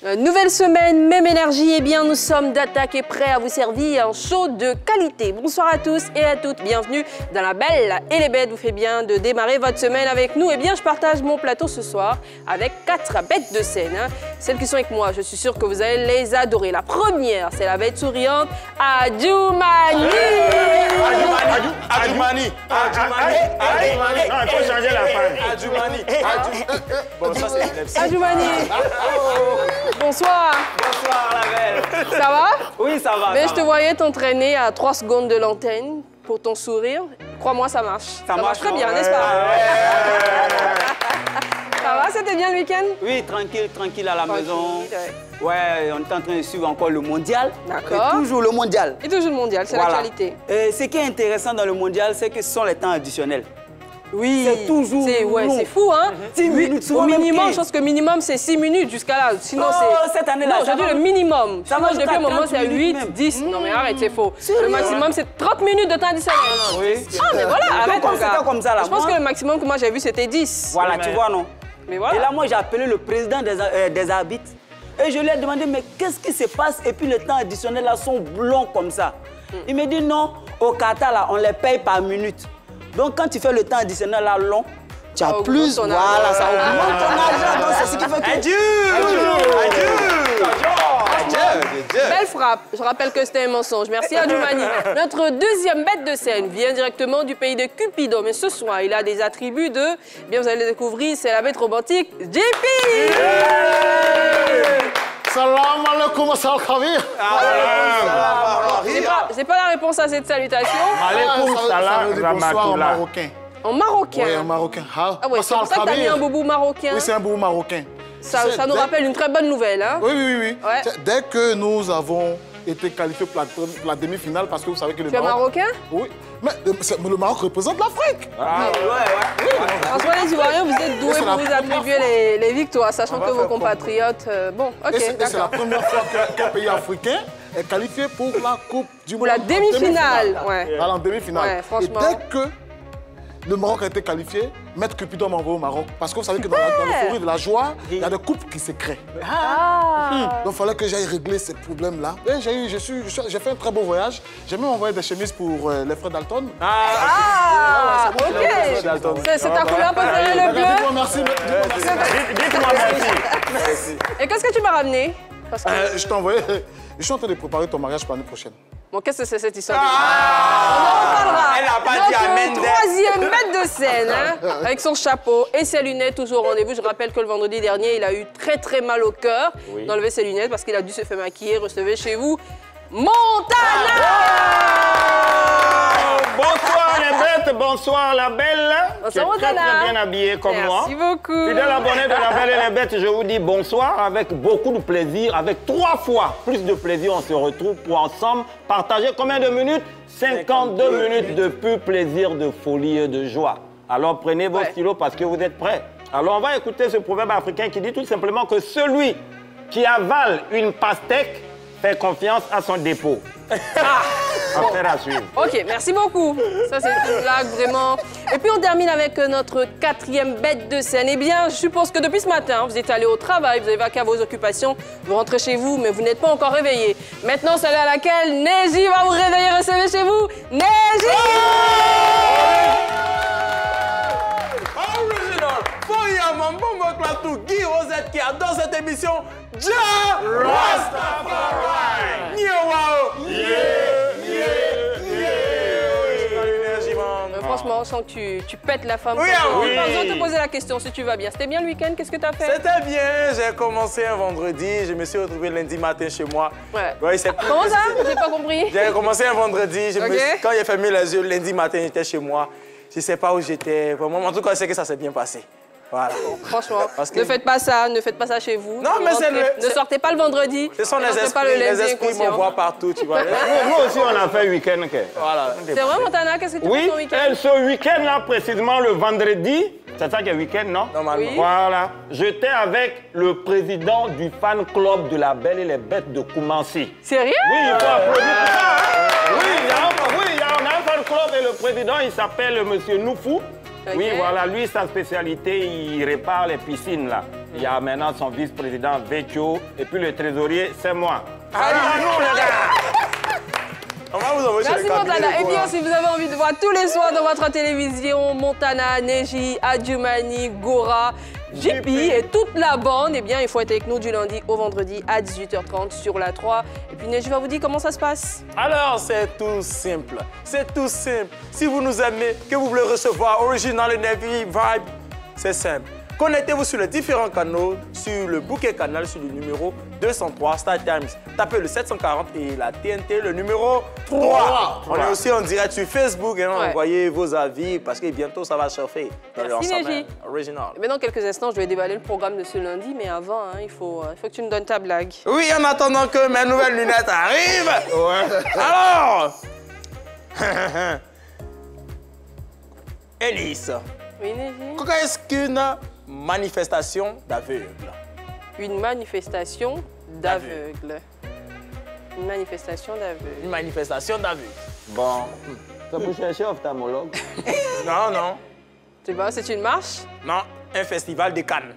Nouvelle semaine, même énergie, et bien nous sommes d'attaque et prêts à vous servir un show de qualité. Bonsoir à tous et à toutes, bienvenue dans La Belle et les Bêtes. Vous faites bien de démarrer votre semaine avec nous. Et bien je partage mon plateau ce soir avec 4 bêtes de scène. Celles qui sont avec moi, je suis sûre que vous allez les adorer. La première, c'est la bête souriante, Adjoumani. Adjoumani. Non, il faut changer la femme. Adjoumani. Bon, ça c'est Adjoumani. Bonsoir. Bonsoir la belle. Ça va? Oui, ça va. Mais je te voyais t'entraîner à 3 secondes de l'antenne pour ton sourire. Crois-moi, ça marche. Ça marche très bien, n'est-ce pas? Ça va? C'était bien le week-end? Oui, tranquille à la maison. Ouais, on est en train de suivre encore le mondial. D'accord. Et toujours le mondial. Et toujours le mondial, c'est l'actualité. Et ce qui est intéressant dans le mondial, c'est que ce sont les temps additionnels. Oui, c'est toujours long. C'est fou, hein? 10 minutes, au minimum, je pense que minimum, c'est 6 minutes jusqu'à là. Sinon, c'est... cette année-là, non, je dis le minimum. Ça Sinon, va depuis un moment, c'est à 8, même. 10. Non, mais arrête, c'est faux. Le maximum, c'est 30 minutes de temps additionnel. Oui. Ah, mais voilà, arrête, mon gars. Comme ça, là. Je pense que le maximum que moi, j'ai vu, c'était 10. Voilà, tu vois, non? Mais voilà. Et là, moi, j'ai appelé le président des arbitres. Et je lui ai demandé, mais qu'est-ce qui se passe? Et puis, les temps additionnels, là, sont longs comme ça. Il me dit, non, au Qatar, là, on les paye par minute. Donc, quand tu fais le temps additionnel, là, long, tu as plus, voilà, ça augmente ton argent. Donc, c'est ce qui fait que... Adieu. Belle frappe. Je rappelle que c'était un mensonge. Merci Adjoumani. Notre deuxième bête de scène vient directement du pays de Cupidon. Mais ce soir, il a des attributs de... Bien, vous allez le découvrir, c'est la bête romantique, JP. Salam alaikum, salam khabir. J'ai pas la réponse à cette salutation. Alaikum salam, bonsoir en marocain. En marocain? Oui, en marocain. Ah ouais, c'est pour ça que t'as mis un boubou marocain. Oui, c'est un boubou marocain. Ça nous rappelle une très bonne nouvelle, hein? Oui. Ouais. Dès que nous avons été qualifiés pour la demi-finale, parce que vous savez que le Maroc... Tu es marocain? Oui. Mais le Maroc représente l'Afrique. Franchement, les Ivoiriens, vous êtes doués pour vous attribuer les victoires, sachant que vos compatriotes... Bon, ok, et c'est la première fois qu'un pays africain est qualifié pour la Coupe du Monde. Pour la demi-finale, ouais. Voilà, en demi-finale. Ouais, franchement. Et dès que le Maroc a été qualifié, Maître Cupidon m'a envoyé au Maroc. Parce que vous savez que dans l'euphorie de la joie, il y a des couples qui se créent. Donc il fallait que j'aille régler ces problèmes-là. Et j'ai fait un très beau voyage. J'ai même envoyé des chemises pour les frères Dalton. Ok. C'est ta couleur préférée, le bleu? Merci. Dites-moi merci. Et qu'est-ce que tu m'as ramené? Parce que... Je t'ai envoyé... Je suis en train de préparer ton mariage pour l'année prochaine. Bon, qu'est-ce que c'est cette histoire? On en reparlera. Elle n'a pas dit amen. Troisième bête de scène, hein, avec son chapeau et ses lunettes, toujours au rendez-vous. Je rappelle que le vendredi dernier, il a eu très mal au cœur d'enlever ses lunettes parce qu'il a dû se faire maquiller. Recevez chez vous Montana. Bonsoir les bêtes, bonsoir la belle. Bonsoir Montana. Très bien habillée comme moi. Merci beaucoup. Fidèle abonné de la belle et les bêtes, je vous dis bonsoir avec beaucoup de plaisir, avec 3 fois plus de plaisir. On se retrouve pour ensemble partager combien de minutes? 52 minutes de pur plaisir, de folie et de joie. Alors prenez vos stylos parce que vous êtes prêts. Alors on va écouter ce proverbe africain qui dit tout simplement que celui qui avale une pastèque fait confiance à son dépôt. Affaire à suivre. Ok, merci beaucoup. Ça, c'est une blague, vraiment. Et puis, on termine avec notre 4e bête de scène. Eh bien, je suppose que depuis ce matin, vous êtes allé au travail, vous avez vaqué à vos occupations, vous rentrez chez vous, mais vous n'êtes pas encore réveillé. Maintenant, c'est l'heure à laquelle Neji va vous réveiller. Recevez chez vous Neji. Original, Foya Mambombo Klatou, Guy Rosette qui adore cette émission, Ja Rastafari. Niawao. Franchement, je sens que tu pètes la femme. Oui. Pas besoin de te poser la question si tu vas bien. C'était bien le week-end? Qu'est-ce que tu as fait? C'était bien, j'ai commencé un vendredi, je me suis retrouvé lundi matin chez moi. Ouais. Comment ça? J'ai pas compris. J'ai commencé un vendredi, quand j'ai fermé les yeux, lundi matin, j'étais chez moi. Je ne sais pas où j'étais, vraiment. En tout cas, je sais que ça s'est bien passé. Voilà. Franchement, ne faites pas ça chez vous. Non, mais ne sortez pas le vendredi. Ce sont les esprits qu'on voit partout, tu vois. Nous aussi, on a fait week-end. Voilà. C'est vrai, Montana, qu'est-ce que tu fais ton week-end? Oui, ce week-end-là, précisément le vendredi, c'est ça qui est week-end, non? Normalement. Oui. Voilà. J'étais avec le président du fan club de la Belle et les Bêtes de Koumansi. Sérieux? Oui, il faut applaudir pour ça. Hein? On a un fan club et le président, il s'appelle M. Noufou. Okay. Oui, voilà, lui, sa spécialité, il répare les piscines, là. Il y a maintenant son vice-président Vecchio. Et puis le trésorier, c'est moi. Allez, nous, les gars! On va vous envoyer Merci sur le Montana. cabinet, Et bien, voilà. si vous avez envie de voir tous les soirs dans votre télévision, Montana, Neji, Adjumani, Gora, JP et toute la bande, eh bien, il faut être avec nous du lundi au vendredi à 18h30 sur la 3. Et puis Neji va vous dire comment ça se passe. Alors, c'est tout simple. C'est tout simple. Si vous nous aimez, que vous voulez recevoir Original Navy Vibe, c'est simple. Connectez-vous sur les différents canaux, sur le bouquet canal, sur le numéro 203 Star Times. Tapez le 740 et la TNT, le numéro 3. On est aussi en direct sur Facebook. Hein, Ouais. Envoyez vos avis parce que bientôt, ça va surfer. Merci, Neji. Original. Mais dans quelques instants, je vais déballer le programme de ce lundi, mais avant, hein, il faut que tu nous donnes ta blague. Oui, en attendant que mes nouvelles lunettes arrivent. Alors, Élise, Oui, Neji. qu'est-ce qu'une manifestation d'aveugle? Une manifestation d'aveugle. Une manifestation d'aveugle. Une manifestation d'aveugle. Bon, ça peut chercher ophtalmologue. Non, non, Tu vois, c'est une marche? non, un festival de Cannes.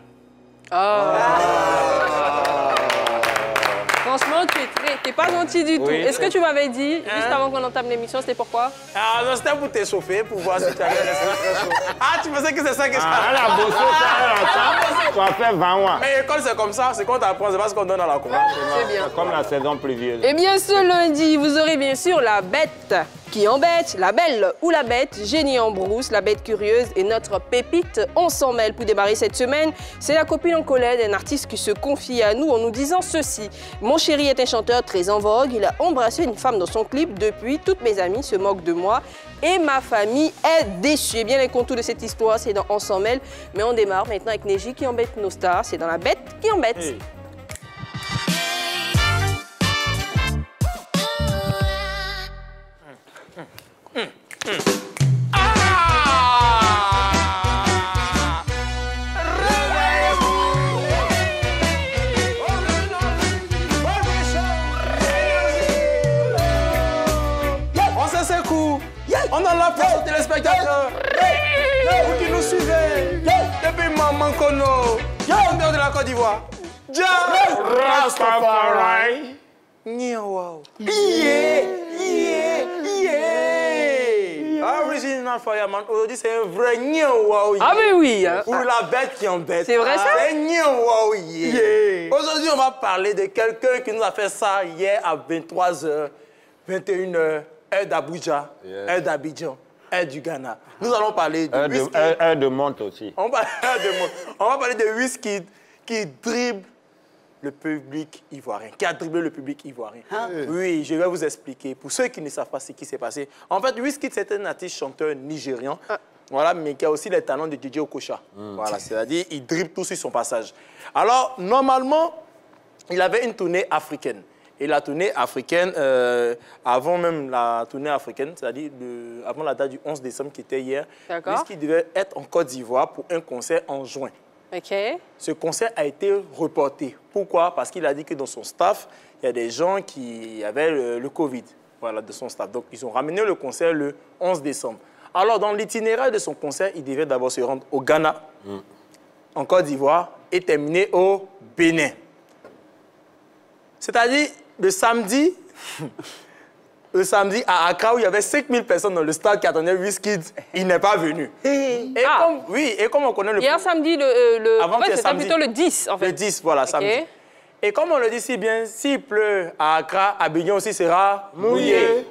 Franchement, t'es pas gentil du tout. Oui, Est-ce que tu m'avais dit, juste avant qu'on entame l'émission, c'était pourquoi? Ah non, c'était pour t'échauffer, pour voir si tu avais resté très chaud. Ah, tu pensais que c'est ça que je Ah, elle a bossé ça, tu as fait 20 mois. Mais l'école, c'est comme ça, c'est qu'on t'apprend, c'est pas ce qu'on donne à la cour. C'est bien. C'est comme la saison pluvieuse. Eh bien, ce lundi, vous aurez bien sûr la bête qui embête, la belle ou la bête, Génie en brousse, la bête curieuse et notre pépite. On s'en mêle pour démarrer cette semaine. C'est la copine en colère d'un artiste qui se confie à nous en nous disant ceci. Mon chéri est un chanteur très en vogue. Il a embrassé une femme dans son clip. Depuis, toutes mes amies se moquent de moi et ma famille est déçue. Eh bien, les contours de cette histoire, c'est dans On s'en mêle. Mais on démarre maintenant avec Neji qui embête nos stars. C'est dans la bête qui embête. Hey. On se secoue. On a la place aux téléspectateurs. Vous qui nous suivez. Depuis Maman Kono. En dehors de la Côte d'Ivoire. Rastafari. Wow. Yeah. Original Fireman. Aujourd'hui, c'est un vrai wow. Ah mais oui hein. Pour la bête qui embête. C'est vrai, ça? C'est wow. Aujourd'hui, on va parler de quelqu'un qui nous a fait ça hier à 23h, 21h, heure d'Abuja, heure d'Abidjan, heure du Ghana. Nous allons parler de Wizkid. Un de monte aussi. On va parler de Wizkid qui dribble le public ivoirien, qui a dribblé le public ivoirien. Oui, je vais vous expliquer. Pour ceux qui ne savent pas ce qui s'est passé. En fait, Wizkid, c'est un artiste chanteur nigérian, voilà, mais qui a aussi les talents de DJ Okocha. Voilà, c'est-à-dire, il dribble tout sur son passage. Alors, normalement, il avait une tournée africaine. Et la tournée africaine, avant même la tournée africaine, c'est-à-dire avant la date du 11 décembre qui était hier, Wizkid devait être en Côte d'Ivoire pour un concert en juin. Ok. Ce concert a été reporté. Pourquoi? Parce qu'il a dit que dans son staff, il y a des gens qui avaient le Covid, voilà, de son staff. Donc, ils ont ramené le concert le 11 décembre. Alors, dans l'itinéraire de son concert, il devait d'abord se rendre au Ghana, en Côte d'Ivoire, et terminer au Bénin. C'est-à-dire, le samedi à Accra, où il y avait 5000 personnes dans le stade qui attendaient Wizkid, il n'est pas venu. Et comme on connaît le... Hier samedi, Avant en fait, que c'était samedi. plutôt le 10, en fait. Le 10, voilà, samedi. Et comme on le dit si bien, s'il pleut à Accra, Abidjan aussi sera mouillé.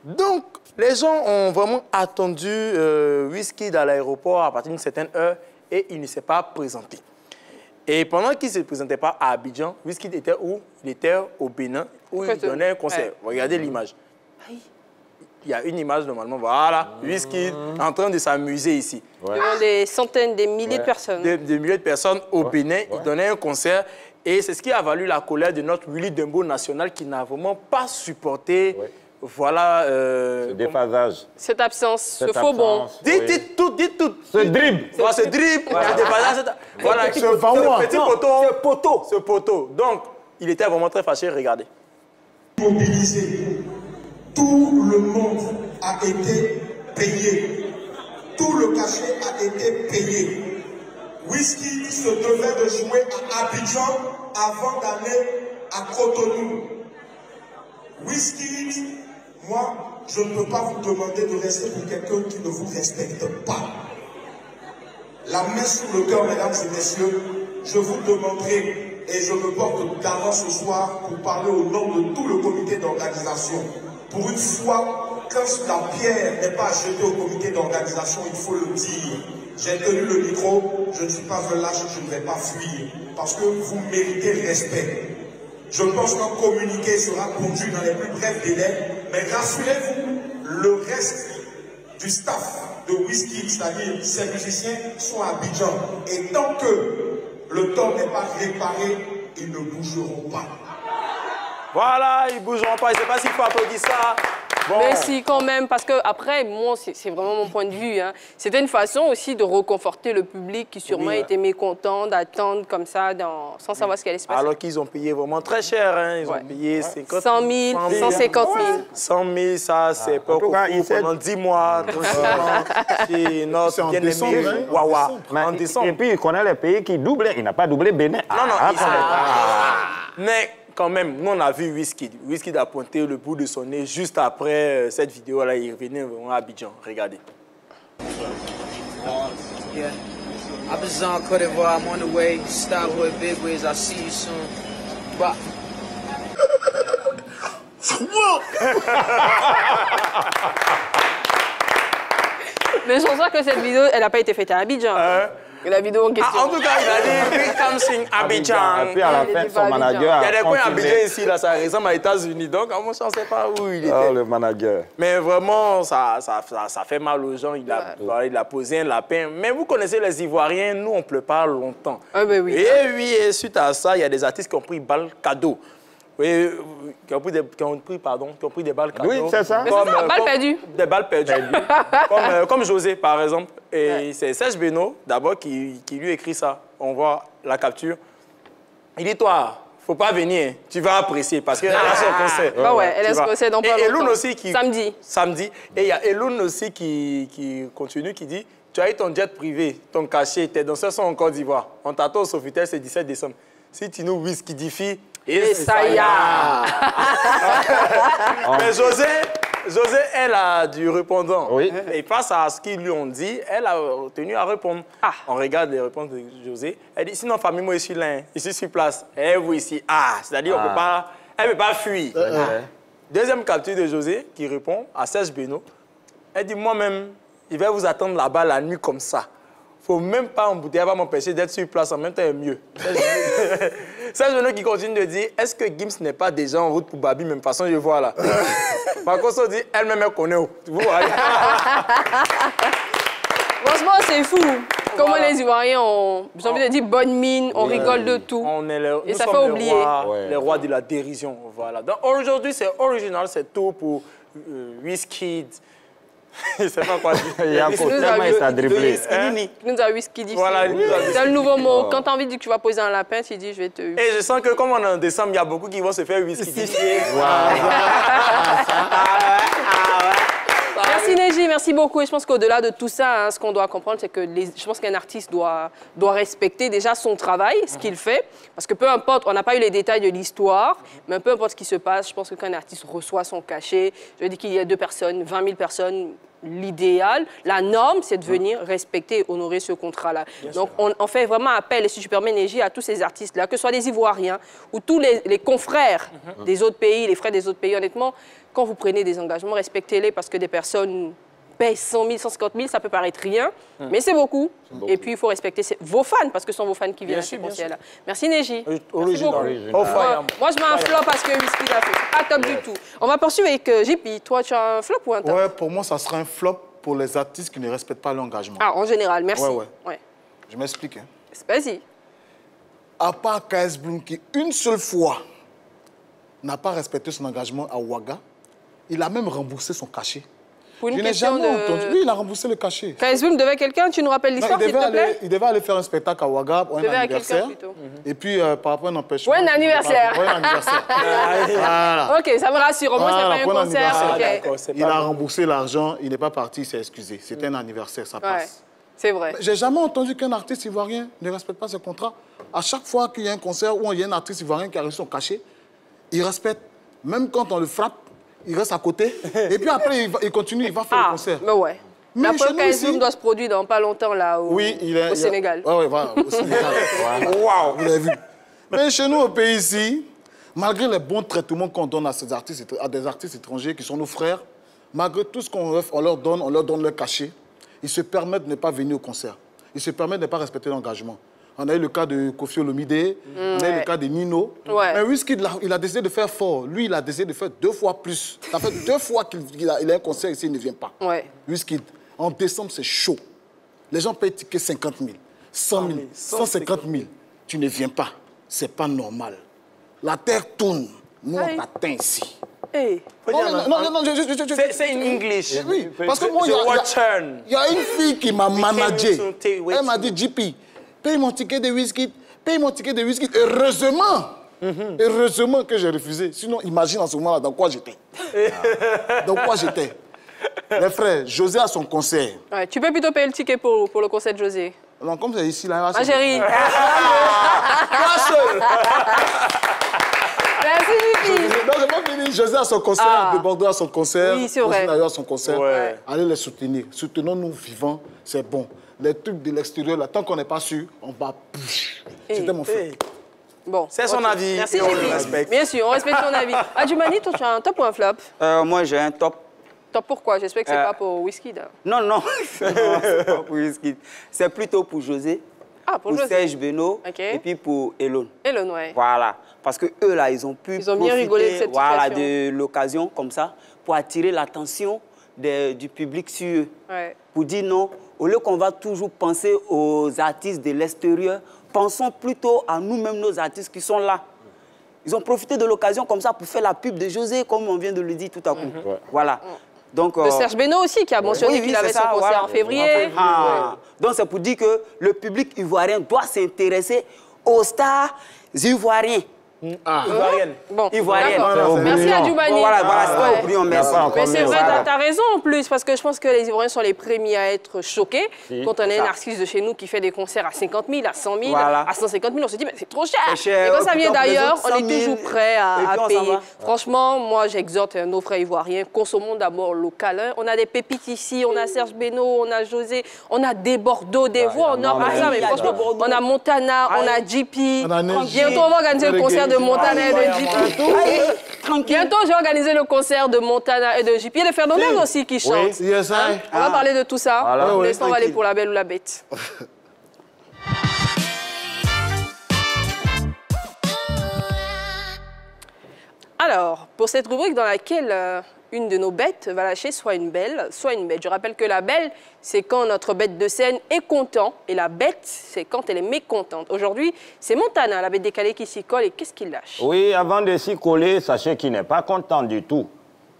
Donc, les gens ont vraiment attendu Wizkid à l'aéroport à partir d'une certaine heure et il ne s'est pas présenté. Et pendant qu'il ne se présentait pas à Abidjan, Wizkid était où? Il était au Bénin, où il donnait un concert. Regardez l'image. Il y a une image normalement, voilà, Wizkid en train de s'amuser ici. Devant des centaines, des milliers de personnes. Des milliers de personnes au Bénin, il donnait un concert. Et c'est ce qui a valu la colère de notre Willy Dembo national qui n'a vraiment pas supporté, voilà... Ce déphasage. Cette absence, ce faux bon. Dites tout. Ce dribble. Voilà, ce dribble, ce déphasage, voilà, ce poteau. Donc, il était vraiment très fâché, regardez. Mobilisé. Tout le monde a été payé. Tout le cachet a été payé. Wizkid se devait de jouer à Abidjan avant d'aller à Cotonou. Wizkid, moi, je ne peux pas vous demander de rester pour quelqu'un qui ne vous respecte pas. La main sur le cœur, mesdames et messieurs, je vous demanderai, et je me porte garant ce soir pour parler au nom de tout le comité d'organisation. Pour une fois, quand la pierre n'est pas jetée au comité d'organisation, il faut le dire. J'ai tenu le micro, je ne suis pas un lâche, je ne vais pas fuir, parce que vous méritez le respect. Je pense qu'un communiqué sera conduit dans les plus brefs délais, mais rassurez-vous, le reste du staff de Wizkid, c'est-à-dire ces musiciens, sont à Abidjan. Et tant que le tort n'est pas réparé, ils ne bougeront pas. Voilà, ils ne bougeront pas. Je ne sais pas s'il faut applaudir ça. Bon. Mais si, quand même, parce que après, moi, c'est vraiment mon point de vue. Hein. C'était une façon aussi de reconforter le public qui sûrement était mécontent d'attendre comme ça sans savoir ce qui allait se passer. Alors qu'ils ont payé vraiment très cher. Hein. Ils ont payé 50 100 000, 150 000. 100 000, ça, c'est pas pendant 10 mois. C'est en décembre. En décembre. Et puis, il connaît les pays qui doublent. Il n'a pas doublé Bénin. Non, mais quand même, nous, on a vu Wizkid. Wizkid a pointé le bout de son nez juste après cette vidéo-là. Il revenait vraiment à Abidjan. Regardez. Yeah. Abidjan, Côte d'Ivoire, I'm on the way. Starboy, Big Wiz, I'll see you soon. Bye. Mais je pense pas que cette vidéo, elle n'a pas été faite à Abidjan. La vidéo en question. En tout cas, il a dit Big Something Abidjan. Et puis à la fin, son manager. Il y a des coins à Abidjan ici, là, ça ressemble aux États-Unis. Donc, on ne sait pas où il était. Oh, le manager. Mais vraiment, ça fait mal aux gens. Il a posé un lapin. Mais vous connaissez les Ivoiriens, nous, on ne pleut pas longtemps. Ah, ben oui. Et oui, et suite à ça, il y a des artistes qui ont pris balle cadeau. Oui, qui ont pris des balles cadeaux. Oui, c'est ça. Mais c'est ça, balles perdues. Des balles perdues. comme José, par exemple. Et c'est Serge Beno, d'abord, qui lui écrit ça. On voit la capture. Il dit, toi, faut pas venir, tu vas apprécier, parce qu'elle a son concert. Bah ouais, elle a son concert dans pas longtemps. Et Eloun aussi qui... Samedi. Et il y a Eloun aussi qui continue, qui dit, tu as eu ton jet privé, ton cachet, tes danseurs sont en Côte d'Ivoire. On t'attend au Sofitel, c'est 17 décembre. Si tu nous Wizkidifies, et ça y a. Mais José, elle a du répondant. Oui. Et face à ce qu'ils lui ont dit, elle a tenu à répondre. On regarde les réponses de José. Elle dit, sinon, famille, moi, je suis là, ici sur place. Et vous ici. C'est-à-dire, elle ne peut pas fuir. Deuxième capture de José qui répond à Serge Beno. Elle dit, moi-même, je vais vous attendre là-bas la nuit comme ça. Il ne faut même pas embouteiller, va m'empêcher d'être sur place en même temps, est mieux. Serge Beno qui continue de dire, est-ce que Gims n'est pas déjà en route pour Babi, même façon je vois là. Par contre, on dit, elle-même, elle connaît où. Vous voyez. Franchement, c'est fou. Comment les Ivoiriens ont, j'ai envie de dire, bonne mine, on rigole de tout. Et ça fait oublier. Les rois de la dérision. Voilà. Donc aujourd'hui, c'est original, c'est tout pour Wizkid. Je ne sais pas quoi dire. Il y a un peu tellement il s'est dribblé. Nous avons Wizkid ici. Voilà, c'est le nouveau mot. Quand tu as envie de dire que tu vas poser un lapin, tu dis je vais te... Et je sens que comme on est en décembre, il y a beaucoup qui vont se faire Wizkid. Merci Neji, merci beaucoup. Et je pense qu'au-delà de tout ça, ce qu'on doit comprendre, c'est que je pense qu'un artiste doit respecter déjà son travail, ce qu'il fait. Parce que peu importe, on n'a pas eu les détails de l'histoire, mais peu importe ce qui se passe, je pense que quand un artiste reçoit son cachet, je dis qu'il y a 2 personnes, 20 000 personnes, l'idéal, la norme, c'est de venir respecter et honorer ce contrat-là. Donc, on fait vraiment appel, et si je permets, Neji, à tous ces artistes-là, que ce soit des Ivoiriens ou tous les confrères des autres pays, les frères des autres pays, honnêtement, quand vous prenez des engagements, respectez-les parce que des personnes payent 100 000, 150 000, ça peut paraître rien, mais c'est beaucoup. Et puis, il faut respecter vos fans parce que ce sont vos fans qui viennent à ce concert-là. Merci, Neji. Merci beaucoup. Moi, je mets un flop parce que Wizkid a fait. Pas top du tout. On va poursuivre avec JP. Toi, tu as un flop ou un top? Ouais, pour moi, ça sera un flop pour les artistes qui ne respectent pas l'engagement. Ah, en général, merci. Ouais. Je m'explique. Hein. Vas-y. À part KS Bloom qui, une seule fois, n'a pas respecté son engagement à Ouaga, il a même remboursé son cachet. Pour une je n'ai jamais entendu. Oui, il a remboursé le cachet. KS Bloom devait quelqu'un, tu nous rappelles l'histoire, s'il te plaît? Il devait aller faire un spectacle à Ouaga pour un anniversaire. Et puis, par rapport à un empêchement. Ouais, un anniversaire. Ouais, un anniversaire. Voilà. Ok, ça me rassure. Au moins, c'est pas un concert. Il a remboursé l'argent, il n'est pas parti, il s'est excusé. C'était un anniversaire, ça passe. C'est vrai. J'ai jamais entendu qu'un artiste ivoirien ne respecte pas ses contrats. À chaque fois qu'il y a un concert où il y a un artiste ivoirien qui a reçu son cachet, il respecte. Même quand on le frappe, il reste à côté. Et puis après, il continue, il va faire le concert. Mais ouais. Mais la preuve ici... doit se produire dans pas longtemps là au Sénégal. Oui, voilà, au Sénégal. Waouh, vous l'avez vu. Mais chez nous, au pays ici, malgré les bons traitements qu'on donne à des artistes étrangers qui sont nos frères, malgré tout ce qu'on leur donne leur cachet, ils se permettent de ne pas venir au concert. Ils se permettent de ne pas respecter l'engagement. On a eu le cas de Koffi Olomide, on a eu le cas de Nino. Ouais. Mais Wizkid, il a décidé de faire fort. Lui, il a décidé de faire 2 fois plus. Ça fait 2 fois qu'il a un concert ici, il ne vient pas. Ouais. Wizkid, en décembre, c'est chaud. Les gens payent ticket 50 000, 100 000, 150 000. Tu ne viens pas. C'est pas normal. La terre tourne. Nous, on t'atteint ici. Hey. Non, c'est en English. Oui, parce que moi, il y a une fille qui m'a managé. Elle m'a dit, JP, paye mon ticket de Wizkid, paye mon ticket de Wizkid. Heureusement que j'ai refusé. Sinon, imagine en ce moment-là dans quoi j'étais. Dans quoi j'étais. Les frères, José a son concert. Ouais, tu peux plutôt payer le ticket pour le concert de José. Non, comme c'est ici, là. Ma chérie. Merci, Jupi. Non, c'est pas fini. José a son concert, de Bordeaux a son concert. Oui, c'est vrai. Aussi, a son concert. Ouais. Allez les soutenir. Soutenons-nous vivants, c'est bon. Les trucs de l'extérieur, là, tant qu'on n'est pas sûr, on va... C'était mon frère. Bon. C'est son avis. Merci, et on le respecte. Bien sûr, on respecte ton avis. Adjumani, toi, tu as un top ou un flop? Moi, j'ai un top. Top pourquoi? J'espère que c'est pas pour Wizkid. Non, non. C'est pas pour Wizkid. C'est plutôt pour José. Ah, pour José. Serge Beno et puis pour Elon. Elon, ouais. Voilà. Parce que eux, là, ils ont pu bien rigolé de cette situation. De l'occasion comme ça pour attirer l'attention du public sur eux. Ouais. Pour dire non, au lieu qu'on va toujours penser aux artistes de l'extérieur, pensons plutôt à nous-mêmes, nos artistes qui sont là. Ils ont profité de l'occasion comme ça pour faire la pub de José, comme on vient de le dire tout à coup. Ouais. Voilà. Donc, de Serge Beno aussi, qui a mentionné qu'il avait son concert en février. Donc, c'est pour dire que le public ivoirien doit s'intéresser aux stars ivoiriens. Ivoirienne. Bon, Ivoirienne. Merci à Adjumani. Voilà, merci. Mais c'est vrai, tu as raison en plus, parce que je pense que les Ivoiriens sont les premiers à être choqués. Quand on a un artiste de chez nous qui fait des concerts à 50 000, à 100 000, à 150 000, on se dit, mais c'est trop cher. Et quand ça vient d'ailleurs, on est toujours prêt à payer. Franchement, moi, j'exhorte nos frères ivoiriens, consommons d'abord local. Hein. On a des pépites ici, on a Serge Beno, on a José, on a des Bordeaux, des voix, on a pas ça, mais franchement, on a Montana, on a JP. Bientôt, on va organiser le concert de Montana et de JP. Bientôt, je vais organiser le concert de Montana et de JP. Et de Fernandez aussi qui chante. Oui, hein? On va parler de tout ça. Pour l'instant, on va aller pour la belle ou la bête. Alors, pour cette rubrique dans laquelle une de nos bêtes va lâcher soit une belle, soit une bête. Je rappelle que la belle, c'est quand notre bête de scène est content et la bête, c'est quand elle est mécontente. Aujourd'hui, c'est Montana, la bête décalée, qui s'y colle et qu'est-ce qu'il lâche? Oui, avant de s'y coller, sachez qu'il n'est pas content du tout.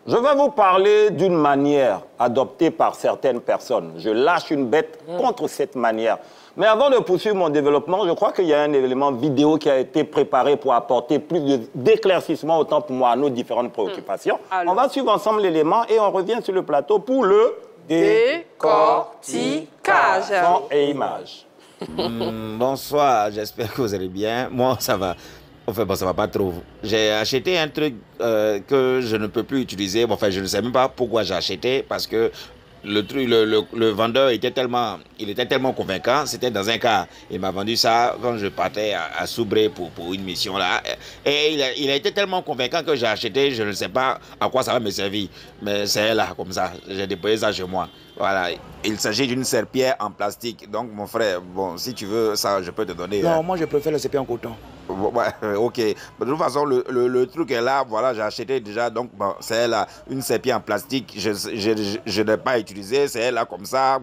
Je vais vous parler d'une manière adoptée par certaines personnes. Je lâche une bête contre cette manière. Mais avant de poursuivre mon développement, je crois qu'il y a un élément vidéo qui a été préparé pour apporter plus d'éclaircissement autant pour moi à nos différentes préoccupations. On va suivre ensemble l'élément et on revient sur le plateau pour le décortiquage. Son et image. Bonsoir, j'espère que vous allez bien. Moi, ça va. Enfin, bon, ça va pas trop. J'ai acheté un truc que je ne peux plus utiliser. Bon, enfin, je ne sais même pas pourquoi j'ai acheté parce que le vendeur était tellement convaincant. C'était dans un cas. Il m'a vendu ça quand je partais à Soubré pour une mission là. Et il a été tellement convaincant que j'ai acheté. Je ne sais pas à quoi ça va me servir. Mais c'est là, comme ça. J'ai déposé ça chez moi. Voilà. Il s'agit d'une serpillière en plastique. Donc, mon frère, bon, si tu veux ça, je peux te donner. Non, moi, je préfère le serpillière en coton. Ouais, ok. De toute façon, le truc est là. Voilà, j'ai acheté déjà. Donc, bon, c'est là, une serpillière en plastique. Je n'ai pas utilisé. C'est là, comme ça.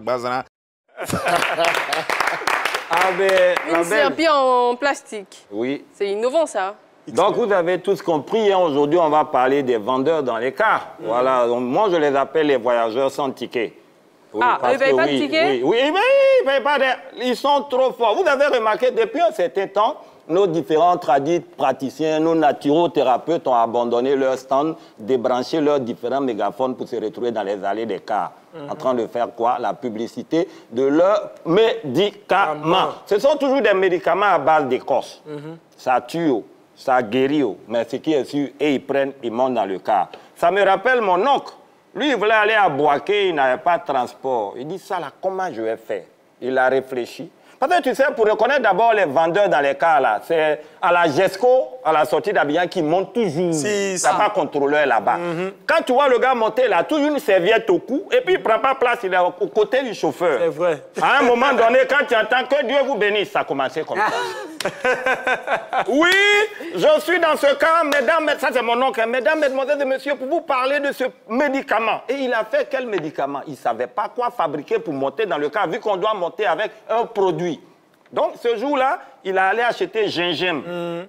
Une serpillière en plastique. Oui. C'est innovant, ça. Donc, vous avez tous compris. Hein, aujourd'hui, on va parler des vendeurs dans les cars. Voilà. Donc, moi, je les appelle les voyageurs sans ticket. Oui, Ah, ils ne payent pas de ticket? Oui, mais ils ne payent pas. Ils sont trop forts. Vous avez remarqué, depuis un certain temps, nos différents praticiens, nos naturothérapeutes ont abandonné leur stand, débranché leurs différents mégaphones pour se retrouver dans les allées des cars. En train de faire quoi? La publicité de leurs médicaments. Ce sont toujours des médicaments à base d'écorce. Ça tue, ça guérit, mais ce qui est sûr, et ils prennent, ils montent dans le car. Ça me rappelle mon oncle. Lui, il voulait aller à Boaké, il n'avait pas de transport. Il dit, ça là, comment je vais faire? Il a réfléchi. Parce que tu sais, pour reconnaître d'abord les vendeurs dans les cars, là, c'est à la GESCO, à la sortie d'Abidjan, qui monte toujours. Il n'y a pas contrôleur là-bas. Quand tu vois le gars monter là, toujours une serviette au cou, et puis il ne prend pas place, il est au côté du chauffeur. C'est vrai. À un moment donné, quand tu entends que Dieu vous bénisse, ça a commencé comme ça. Oui, je suis dans ce cas, mesdames, ça c'est mon oncle, mesdames, mesdemoiselles et messieurs, pour vous parler de ce médicament. Et il a fait quel médicament? Il ne savait pas quoi fabriquer pour monter dans le car, vu qu'on doit monter avec un produit. Donc, ce jour-là, il a allé acheter gingembre.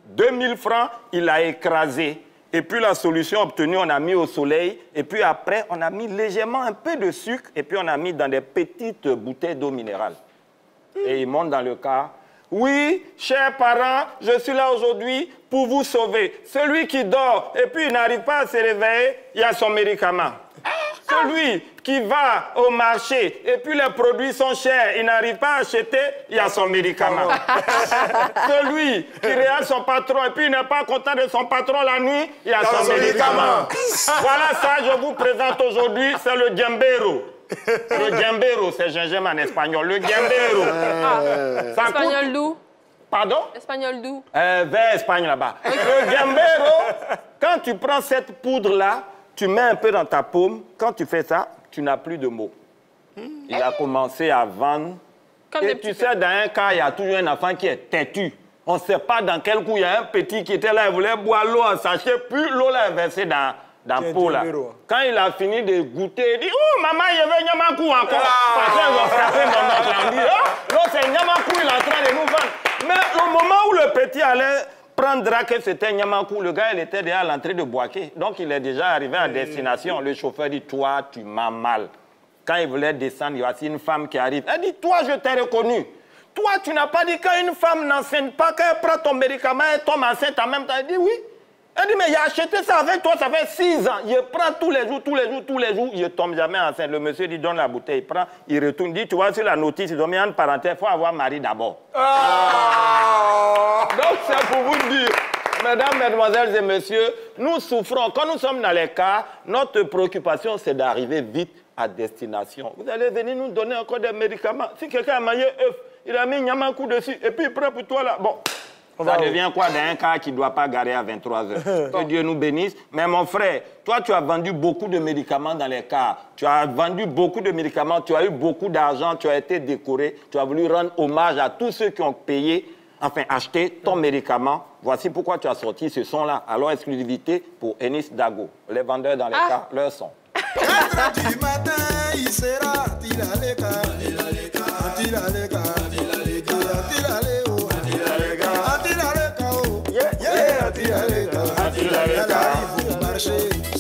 2000 francs, il a écrasé. Et puis, la solution obtenue, on a mis au soleil. Et puis après, on a mis légèrement un peu de sucre. Et puis, on a mis dans des petites bouteilles d'eau minérale. Et il monte dans le car. Oui, chers parents, je suis là aujourd'hui pour vous sauver. Celui qui dort et puis il n'arrive pas à se réveiller, il y a son médicament. Celui qui va au marché et puis les produits sont chers, il n'arrive pas à acheter, il y a son médicament. Celui qui regarde son patron et puis il n'est pas content de son patron la nuit, il y a son médicament. Voilà ça, je vous présente aujourd'hui, c'est le Djembero. Le Djembero, c'est gingembre en espagnol. Le Djembero. Espagnol d'où? Pardon? Espagnol d'où? Vers Espagne là-bas. Le Djembero, quand tu prends cette poudre-là, tu mets un peu dans ta paume. Quand tu fais ça, tu n'as plus de mots. Il a commencé à vendre. Comme et tu sais, dans un cas, il y a toujours un enfant qui est têtu. On ne sait pas dans quel coup il y a un petit qui était là, il voulait boire l'eau en sachet, puis l'eau l'a versée dans le pot là. Quand il a fini de goûter, il dit, oh maman, il y avait Nyamakou encore. Parce qu'ils ont frappé mon oncle. Il dit, oh, non, c'est Nyamakou, il est en train de nous vendre. Mais au moment où le petit allait prendre que c'était Nyamakou, le gars, il était déjà à l'entrée de Boaké. Donc, il est déjà arrivé à destination. Le chauffeur dit, toi, tu m'as mal. Quand il voulait descendre, il y a aussi une femme qui arrive. Elle dit, toi, je t'ai reconnu. Toi, tu n'as pas dit qu'une femme n'enseigne pas, qu'elle prend ton médicament et tombe enceinte en même temps. Elle dit, oui. Elle dit, mais il a acheté ça avec toi, ça fait 6 ans. Il prend tous les jours, il ne tombe jamais enceinte. Le monsieur dit, donne la bouteille, il prend, il retourne, il dit, tu vois, sur la notice, il donne une parenthèse, il faut avoir mari d'abord. Donc, c'est pour vous dire, mesdames, mesdemoiselles et messieurs, nous souffrons. Quand nous sommes dans les cas, notre préoccupation, c'est d'arriver vite à destination. Vous allez venir nous donner encore des médicaments. Si quelqu'un a mangé œuf, il a mis Nyamakou dessus, et puis il prend pour toi là. Bon. Ça devient quoi d'un cas qui ne doit pas garer à 23 h. Que Dieu nous bénisse. Mais mon frère, toi, tu as vendu beaucoup de médicaments dans les cars. Tu as vendu beaucoup de médicaments, tu as eu beaucoup d'argent, tu as été décoré. Tu as voulu rendre hommage à tous ceux qui ont payé, enfin acheté ton médicament. Voici pourquoi tu as sorti ce son-là. Alors, exclusivité pour Enis Dago. Les vendeurs dans les cars, leur son. 4 du matin, il sera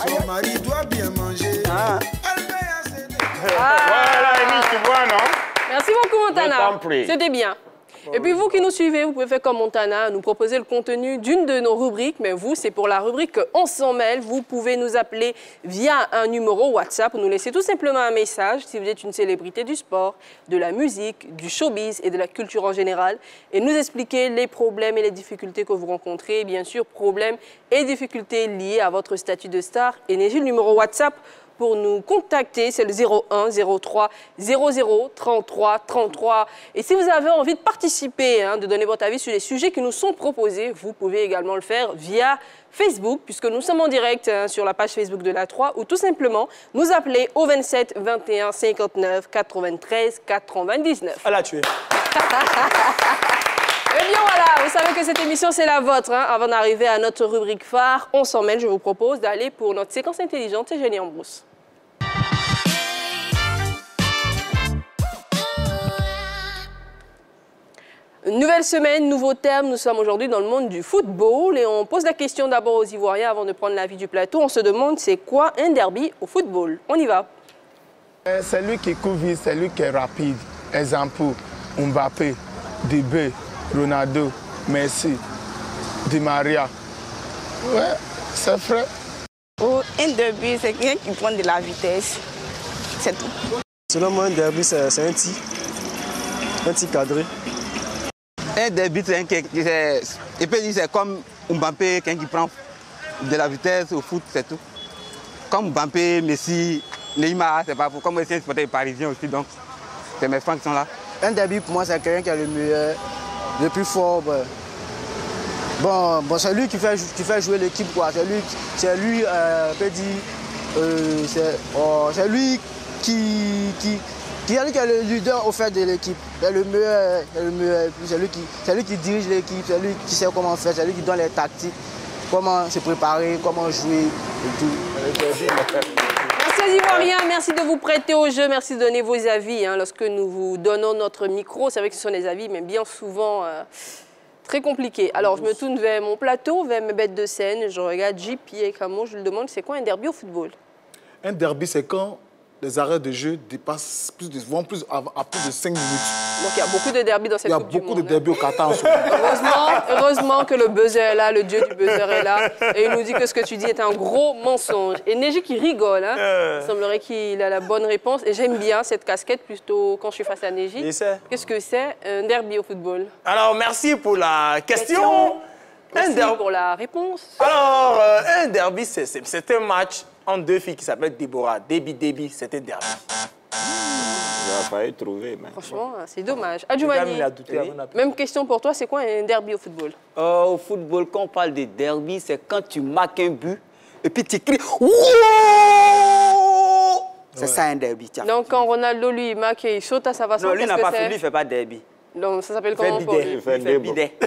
son mari doit bien manger. Voilà, Enis, tu vois, non? Merci beaucoup, Montana. C'était bien. Et puis vous qui nous suivez, vous pouvez faire comme Montana, nous proposer le contenu d'une de nos rubriques. Mais vous, c'est pour la rubrique On s'en mêle. Vous pouvez nous appeler via un numéro WhatsApp ou nous laisser tout simplement un message si vous êtes une célébrité du sport, de la musique, du showbiz et de la culture en général. Et nous expliquer les problèmes et les difficultés que vous rencontrez. Et bien sûr, problèmes et difficultés liés à votre statut de star. Et n'hésitez le numéro WhatsApp pour nous contacter, c'est le 01 03 00 33 33. Et si vous avez envie de participer, de donner votre avis sur les sujets qui nous sont proposés, vous pouvez également le faire via Facebook, puisque nous sommes en direct sur la page Facebook de la 3, ou tout simplement nous appeler au 27 21 59 93 99. Ah là, tu es. Eh bien voilà, vous savez que cette émission, c'est la vôtre. Avant d'arriver à notre rubrique phare, On s'en mêle, je vous propose d'aller pour notre séquence intelligente. C'est Génie en brousse. Nouvelle semaine, nouveau terme. Nous sommes aujourd'hui dans le monde du football et on pose la question d'abord aux Ivoiriens avant de prendre l'avis du plateau. On se demande c'est quoi un derby au football? On y va. C'est lui qui court vite, c'est lui qui est rapide. Exemple, Mbappé, Dibé, Ronaldo, Messi, Di Maria. Ouais, c'est vrai. Un derby, c'est quelqu'un qui prend de la vitesse. C'est tout. Selon moi, un derby, c'est un tir cadré. Un derby, c'est comme Mbappé, quelqu'un qui prend de la vitesse au foot, c'est tout. Comme Mbappé, Messi, Neymar, c'est pas pour. Comme c'est un supporter parisien aussi, donc c'est mes fans qui sont là. Un derby, pour moi, c'est quelqu'un qui est le meilleur, le plus fort. Bon, c'est lui qui fait jouer l'équipe, quoi. C'est lui, c'est lui qui est le leader au fait de l'équipe. C'est le meilleur, c'est lui qui dirige l'équipe, c'est lui qui sait comment faire, c'est lui qui donne les tactiques, comment se préparer, comment jouer et tout. Merci aux Ivoiriens, merci de vous prêter au jeu, merci de donner vos avis. Lorsque nous vous donnons notre micro, c'est vrai que ce sont des avis, mais bien souvent très compliqués. Alors je me tourne vers mon plateau, vers mes bêtes de scène, je regarde JP et Camo, je lui demande c'est quoi un derby au football? Un derby, c'est quand les arrêts de jeu dépassent vont à plus de 5 minutes. Donc il y a beaucoup de derbys dans cette Coupe du Monde. Il y a beaucoup de derbys au Qatar en ce moment. Heureusement que le buzzer est là, le dieu du buzzer est là. Et il nous dit que ce que tu dis est un gros mensonge. Et Neji qui rigole, il semblerait qu'il a la bonne réponse. Et j'aime bien cette casquette plutôt quand je suis face à Neji. Qu'est-ce que c'est un derby au football? Alors, merci pour la question. Merci pour la réponse. Alors, un derby, c'est un match entre deux filles qui s'appellent Déborah. Déby, c'était un derby. Il a failli trouver. Mais... Franchement, c'est dommage. Adjoumani, même question pour toi, c'est quoi un derby au football? Au football, quand on parle de derby, c'est quand tu marques un but et puis tu cries « Wouh !» C'est ça un derby. Tiens. Donc quand Ronaldo, lui, marque et il saute à sa façon, non, lui n'a pas fait, lui, il ne fait pas derby. Donc ça s'appelle comment pour lui? Il fait bidet.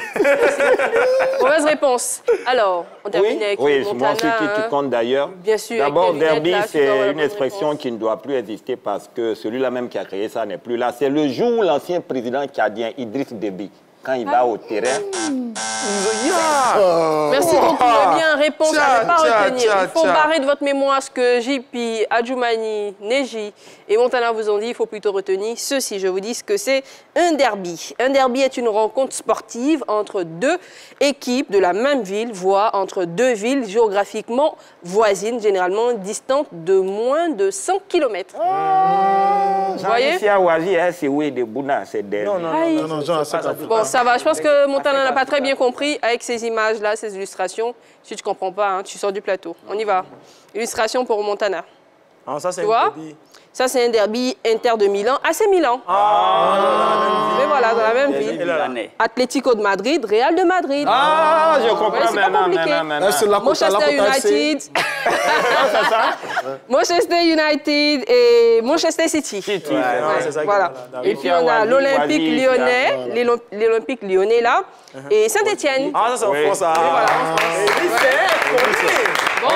Mauvaise réponse. Alors, on termine avec oui, Montana. moi, ce qui compte d'ailleurs. Bien sûr. D'abord, derby, c'est une expression qui ne doit plus exister parce que celui-là même qui a créé ça n'est plus là. C'est le jour où l'ancien président tchadien, Idriss Déby, quand il va au terrain... Merci beaucoup. Bien, réponse à ne pas retenir. Il faut barrer de votre mémoire ce que JP, Adjoumani, Neji et Montana vous ont dit. Il faut plutôt retenir ceci. Je vous dis ce que c'est un derby. Un derby est une rencontre sportive entre deux équipes de la même ville, voire entre deux villes géographiquement voisines, généralement distantes de moins de 100 km. Vous voyez? Bon, ça va. Je pense que Montana n'a pas très bien compris avec ces images-là, ces illustrations. Si tu ne comprends pas, tu sors du plateau. On y va. Illustration pour Montana. Ah, ça, c'est tu vois? Ça, c'est un derby Inter de Milan, AC Milan. Mais voilà, dans la même ville. Atlético de Madrid, Real de Madrid. Ah, je comprends maintenant. Manchester United. Manchester United et Manchester City. Voilà. Et puis on a l'Olympique lyonnais, l'Olympique lyonnais là, et Saint-Étienne. Ah, ça, c'est en France. Bon.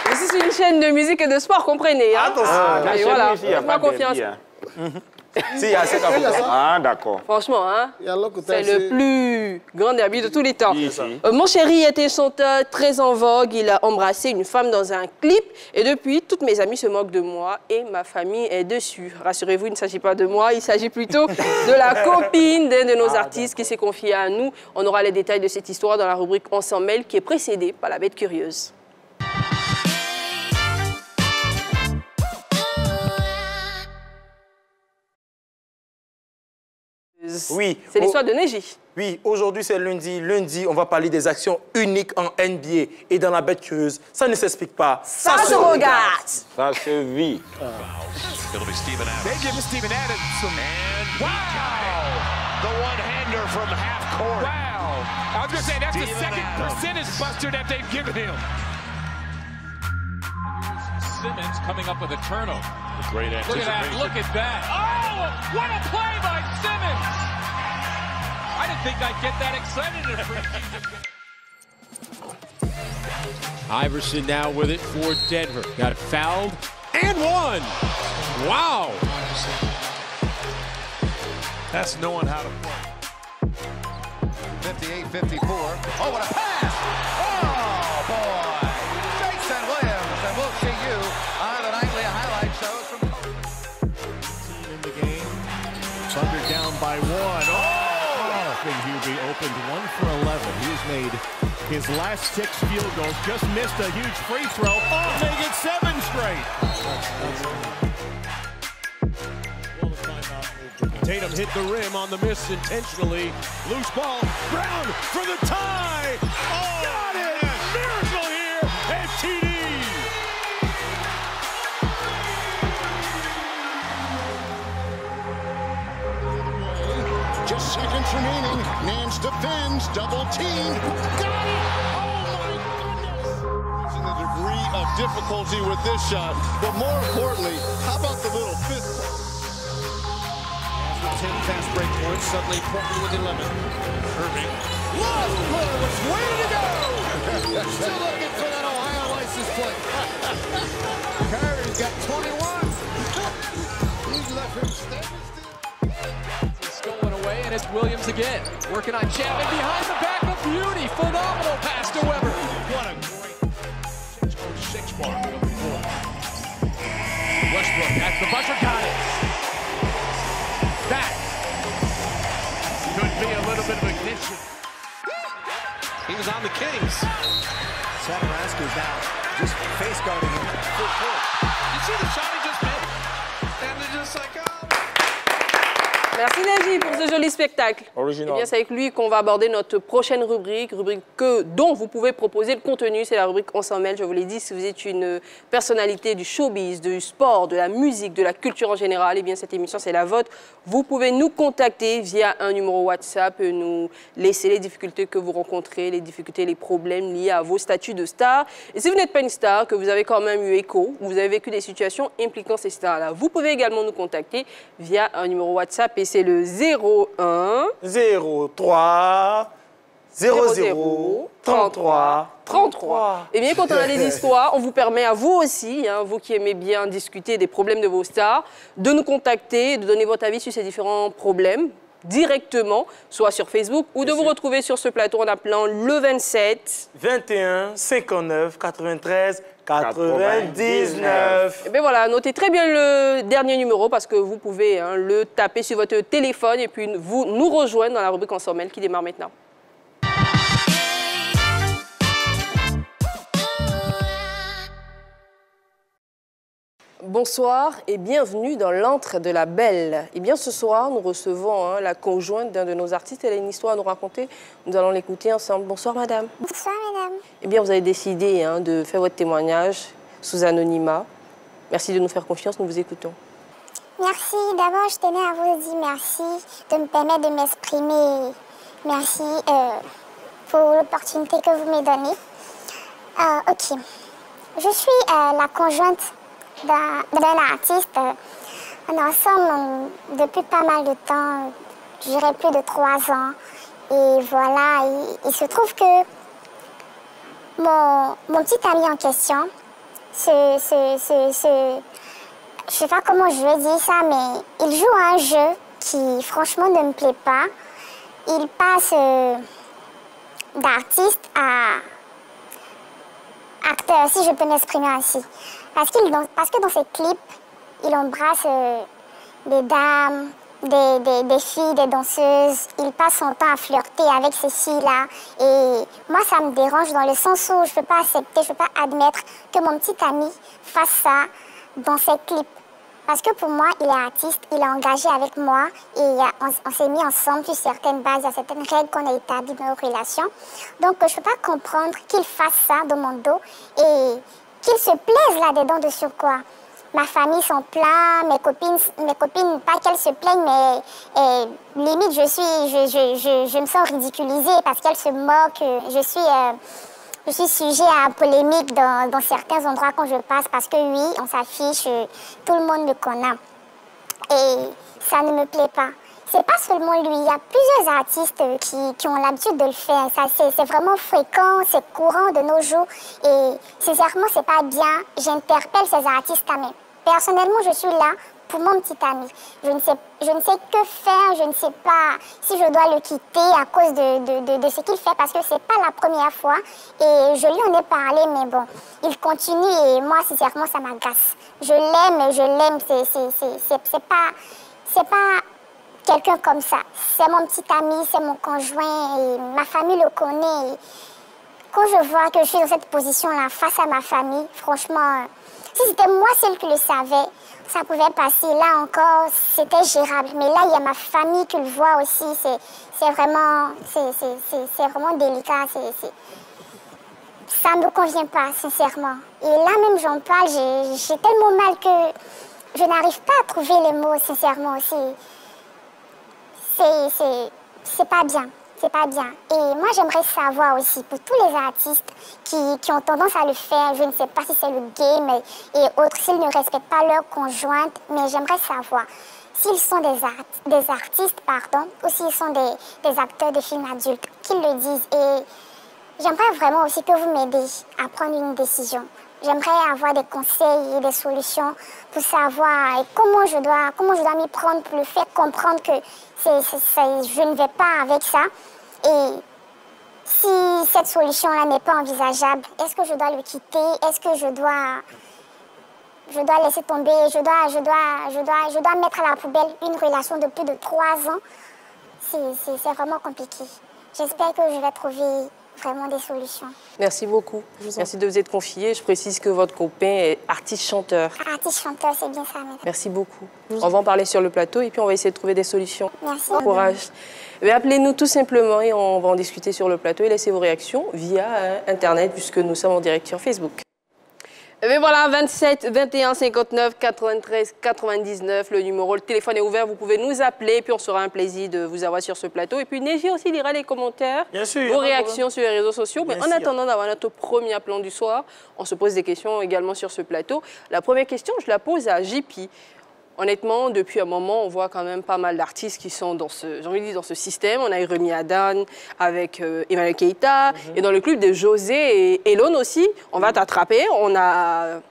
Ici, c'est une chaîne de musique et de sport, comprenez. Attention, voilà, faites-moi confiance. Ah, d'accord. Franchement, c'est le plus grand derby de tous les temps. Mon chéri était un chanteur très en vogue. Il a embrassé une femme dans un clip. Et depuis, toutes mes amies se moquent de moi et ma famille est dessus. Rassurez-vous, il ne s'agit pas de moi. Il s'agit plutôt de la copine d'un de nos artistes qui s'est confiée à nous. On aura les détails de cette histoire dans la rubrique On s'en mêle qui est précédée par la bête curieuse. Oui. C'est l'histoire de Neji. Oui, aujourd'hui c'est lundi. Lundi, on va parler des actions uniques en NBA. Et dans la bête curieuse, ça ne s'explique pas. Ça se regarde. Ça se vit. They give Steven Adams some... And wow! The one-hander from half court. Wow! I was going to say, that's the second percentage buster that they've given him. Simmons coming up with a turnover. Great anticipation. Look at that. Oh, what a play by Simmons! I didn't think I'd get that excited in a free kick. Iverson now with it for Denver. Got fouled and one. Wow. That's knowing how to play. 58-54. Oh, what a pass! Oh, boy! Jason Williams, and we'll see you on the nightly highlight shows from... happened, 1 for 11. He has made his last 6 field goals, just missed a huge free throw. Oh, make it 7 straight. Tatum hit the rim on the miss intentionally. Loose ball, Brown for the tie. Oh, got it! Miracle here at TD. Just seconds remaining. Nance defends, double teamed. Got it! Oh my goodness! And the degree of difficulty with this shot, but more importantly, how about the little fifth? 10 fast break points, suddenly Portland with 11. Irving. Lost player was ready to go! Still looking for that Ohio license plate. Kyrie's got 21. He's left him standing still. Stolen away, and it's Williams again. Working on Chapman behind the back of Beauty. Phenomenal pass to Weber. What a great 6-6 mark. Westbrook at the buzzer, got it. That could be a little bit of ignition. He was on the Kings. Satoransky's now just face guarding him. You see the shot he just made? And they're just like, oh. Merci Naji pour ce joli spectacle. Original. Eh bien, c'est avec lui qu'on va aborder notre prochaine rubrique dont vous pouvez proposer le contenu. C'est la rubrique On s'en mêle. Je vous l'ai dit, si vous êtes une personnalité du showbiz, du sport, de la musique, de la culture en général, eh bien cette émission c'est la vôtre. Vous pouvez nous contacter via un numéro WhatsApp, nous laisser les difficultés que vous rencontrez, les difficultés, les problèmes liés à vos statuts de star. Et si vous n'êtes pas une star, que vous avez quand même eu écho, ou vous avez vécu des situations impliquant ces stars-là, vous pouvez également nous contacter via un numéro WhatsApp et c'est le 01 03 00 33 33. Et bien, quand on a des histoires, on vous permet à vous aussi, hein, vous qui aimez bien discuter des problèmes de vos stars, de nous contacter, de donner votre avis sur ces différents problèmes directement, soit sur Facebook, ou de vous retrouver sur ce plateau en appelant le 27 21 59 93 99. Et bien voilà, notez très bien le dernier numéro parce que vous pouvez le taper sur votre téléphone et puis vous nous rejoindre dans la rubrique On s'en mêle qui démarre maintenant. Bonsoir et bienvenue dans l'antre de la belle. Et bien ce soir, nous recevons la conjointe d'un de nos artistes. Elle a une histoire à nous raconter. Nous allons l'écouter ensemble. Bonsoir madame. Bonsoir madame. Eh bien vous avez décidé de faire votre témoignage sous anonymat. Merci de nous faire confiance, nous vous écoutons. Merci. D'abord, je tenais à vous dire merci de me permettre de m'exprimer. Merci pour l'opportunité que vous m'avez donnée. Ok. Je suis la conjointe d'un artiste. On est ensemble depuis pas mal de temps, je dirais plus de 3 ans. Et voilà, il se trouve que mon petit ami en question, je sais pas comment je vais dire ça, mais il joue à un jeu qui franchement ne me plaît pas. Il passe d'artiste à acteur, si je peux m'exprimer ainsi. Parce que dans ses clips, il embrasse des dames, des filles, des danseuses. Il passe son temps à flirter avec ces filles-là. Et moi, ça me dérange dans le sens où je ne peux pas accepter, je ne peux pas admettre que mon petit ami fasse ça dans ses clips. Parce que pour moi, il est artiste, il est engagé avec moi et on s'est mis ensemble sur certaines bases, il y a certaines règles qu'on a établies dans nos relations. Donc, je ne peux pas comprendre qu'il fasse ça dans mon dos et qu'il se plaise là-dedans de surcroît. Ma famille s'en plaint, mes copines, pas qu'elles se plaignent, mais limite, je me sens ridiculisée parce qu'elles se moquent. Je suis sujet à polémique dans certains endroits quand je passe parce que oui, on s'affiche, tout le monde me connaît. Et ça ne me plaît pas. C'est pas seulement lui, il y a plusieurs artistes qui ont l'habitude de le faire. C'est vraiment fréquent, c'est courant de nos jours. Et sincèrement, c'est pas bien. J'interpelle ces artistes-là. Mais personnellement, je suis là pour mon petit ami. Je ne sais que faire, je ne sais pas si je dois le quitter à cause de ce qu'il fait parce que c'est pas la première fois. Et je lui en ai parlé, mais bon, il continue et moi, sincèrement, ça m'agace. Je l'aime, c'est pas quelqu'un comme ça. C'est mon petit ami, c'est mon conjoint, et ma famille le connaît. Et quand je vois que je suis dans cette position-là face à ma famille, franchement, si c'était moi celle qui le savait, ça pouvait passer. Là encore, c'était gérable. Mais là, il y a ma famille qui le voit aussi. C'est vraiment délicat. Ça ne me convient pas, sincèrement. Et là même, j'en parle, j'ai tellement mal que je n'arrive pas à trouver les mots, sincèrement aussi. C'est pas bien. C'est pas bien. Et moi, j'aimerais savoir aussi, pour tous les artistes qui ont tendance à le faire, je ne sais pas si c'est le game et autres, s'ils ne respectent pas leur conjointe, mais j'aimerais savoir s'ils sont des artistes, ou s'ils sont des acteurs de films adultes, qu'ils le disent. Et j'aimerais vraiment aussi que vous m'aidiez à prendre une décision. J'aimerais avoir des conseils et des solutions pour savoir comment je dois m'y prendre pour le faire comprendre que je ne vais pas avec ça. Et si cette solution-là n'est pas envisageable, est-ce que je dois le quitter? Est-ce que je dois laisser tomber? Je dois mettre à la poubelle une relation de plus de 3 ans? C'est vraiment compliqué. J'espère que je vais trouver vraiment des solutions. Merci beaucoup. Merci de vous être confié. Je précise que votre copain est artiste-chanteur. Artiste-chanteur, c'est bien ça. Madame. Merci beaucoup. On va en parler sur le plateau et puis on va essayer de trouver des solutions. Merci. Bon courage. Appelez-nous tout simplement et on va en discuter sur le plateau et laissez vos réactions via Internet puisque nous sommes en direct sur Facebook. Et voilà, 27 21 59 93 99, le numéro, le téléphone est ouvert, vous pouvez nous appeler, puis on sera un plaisir de vous avoir sur ce plateau. Et puis Neji aussi lira les commentaires, vos réactions sur les réseaux sociaux. Mais en attendant d'avoir notre premier plan du soir, on se pose des questions également sur ce plateau. La première question, je la pose à JP. Honnêtement, depuis un moment, on voit quand même pas mal d'artistes qui sont dans ce système. On a eu Remy Adan avec Emmanuel Keita. Et dans le club de José et Elon aussi, on va t'attraper. On a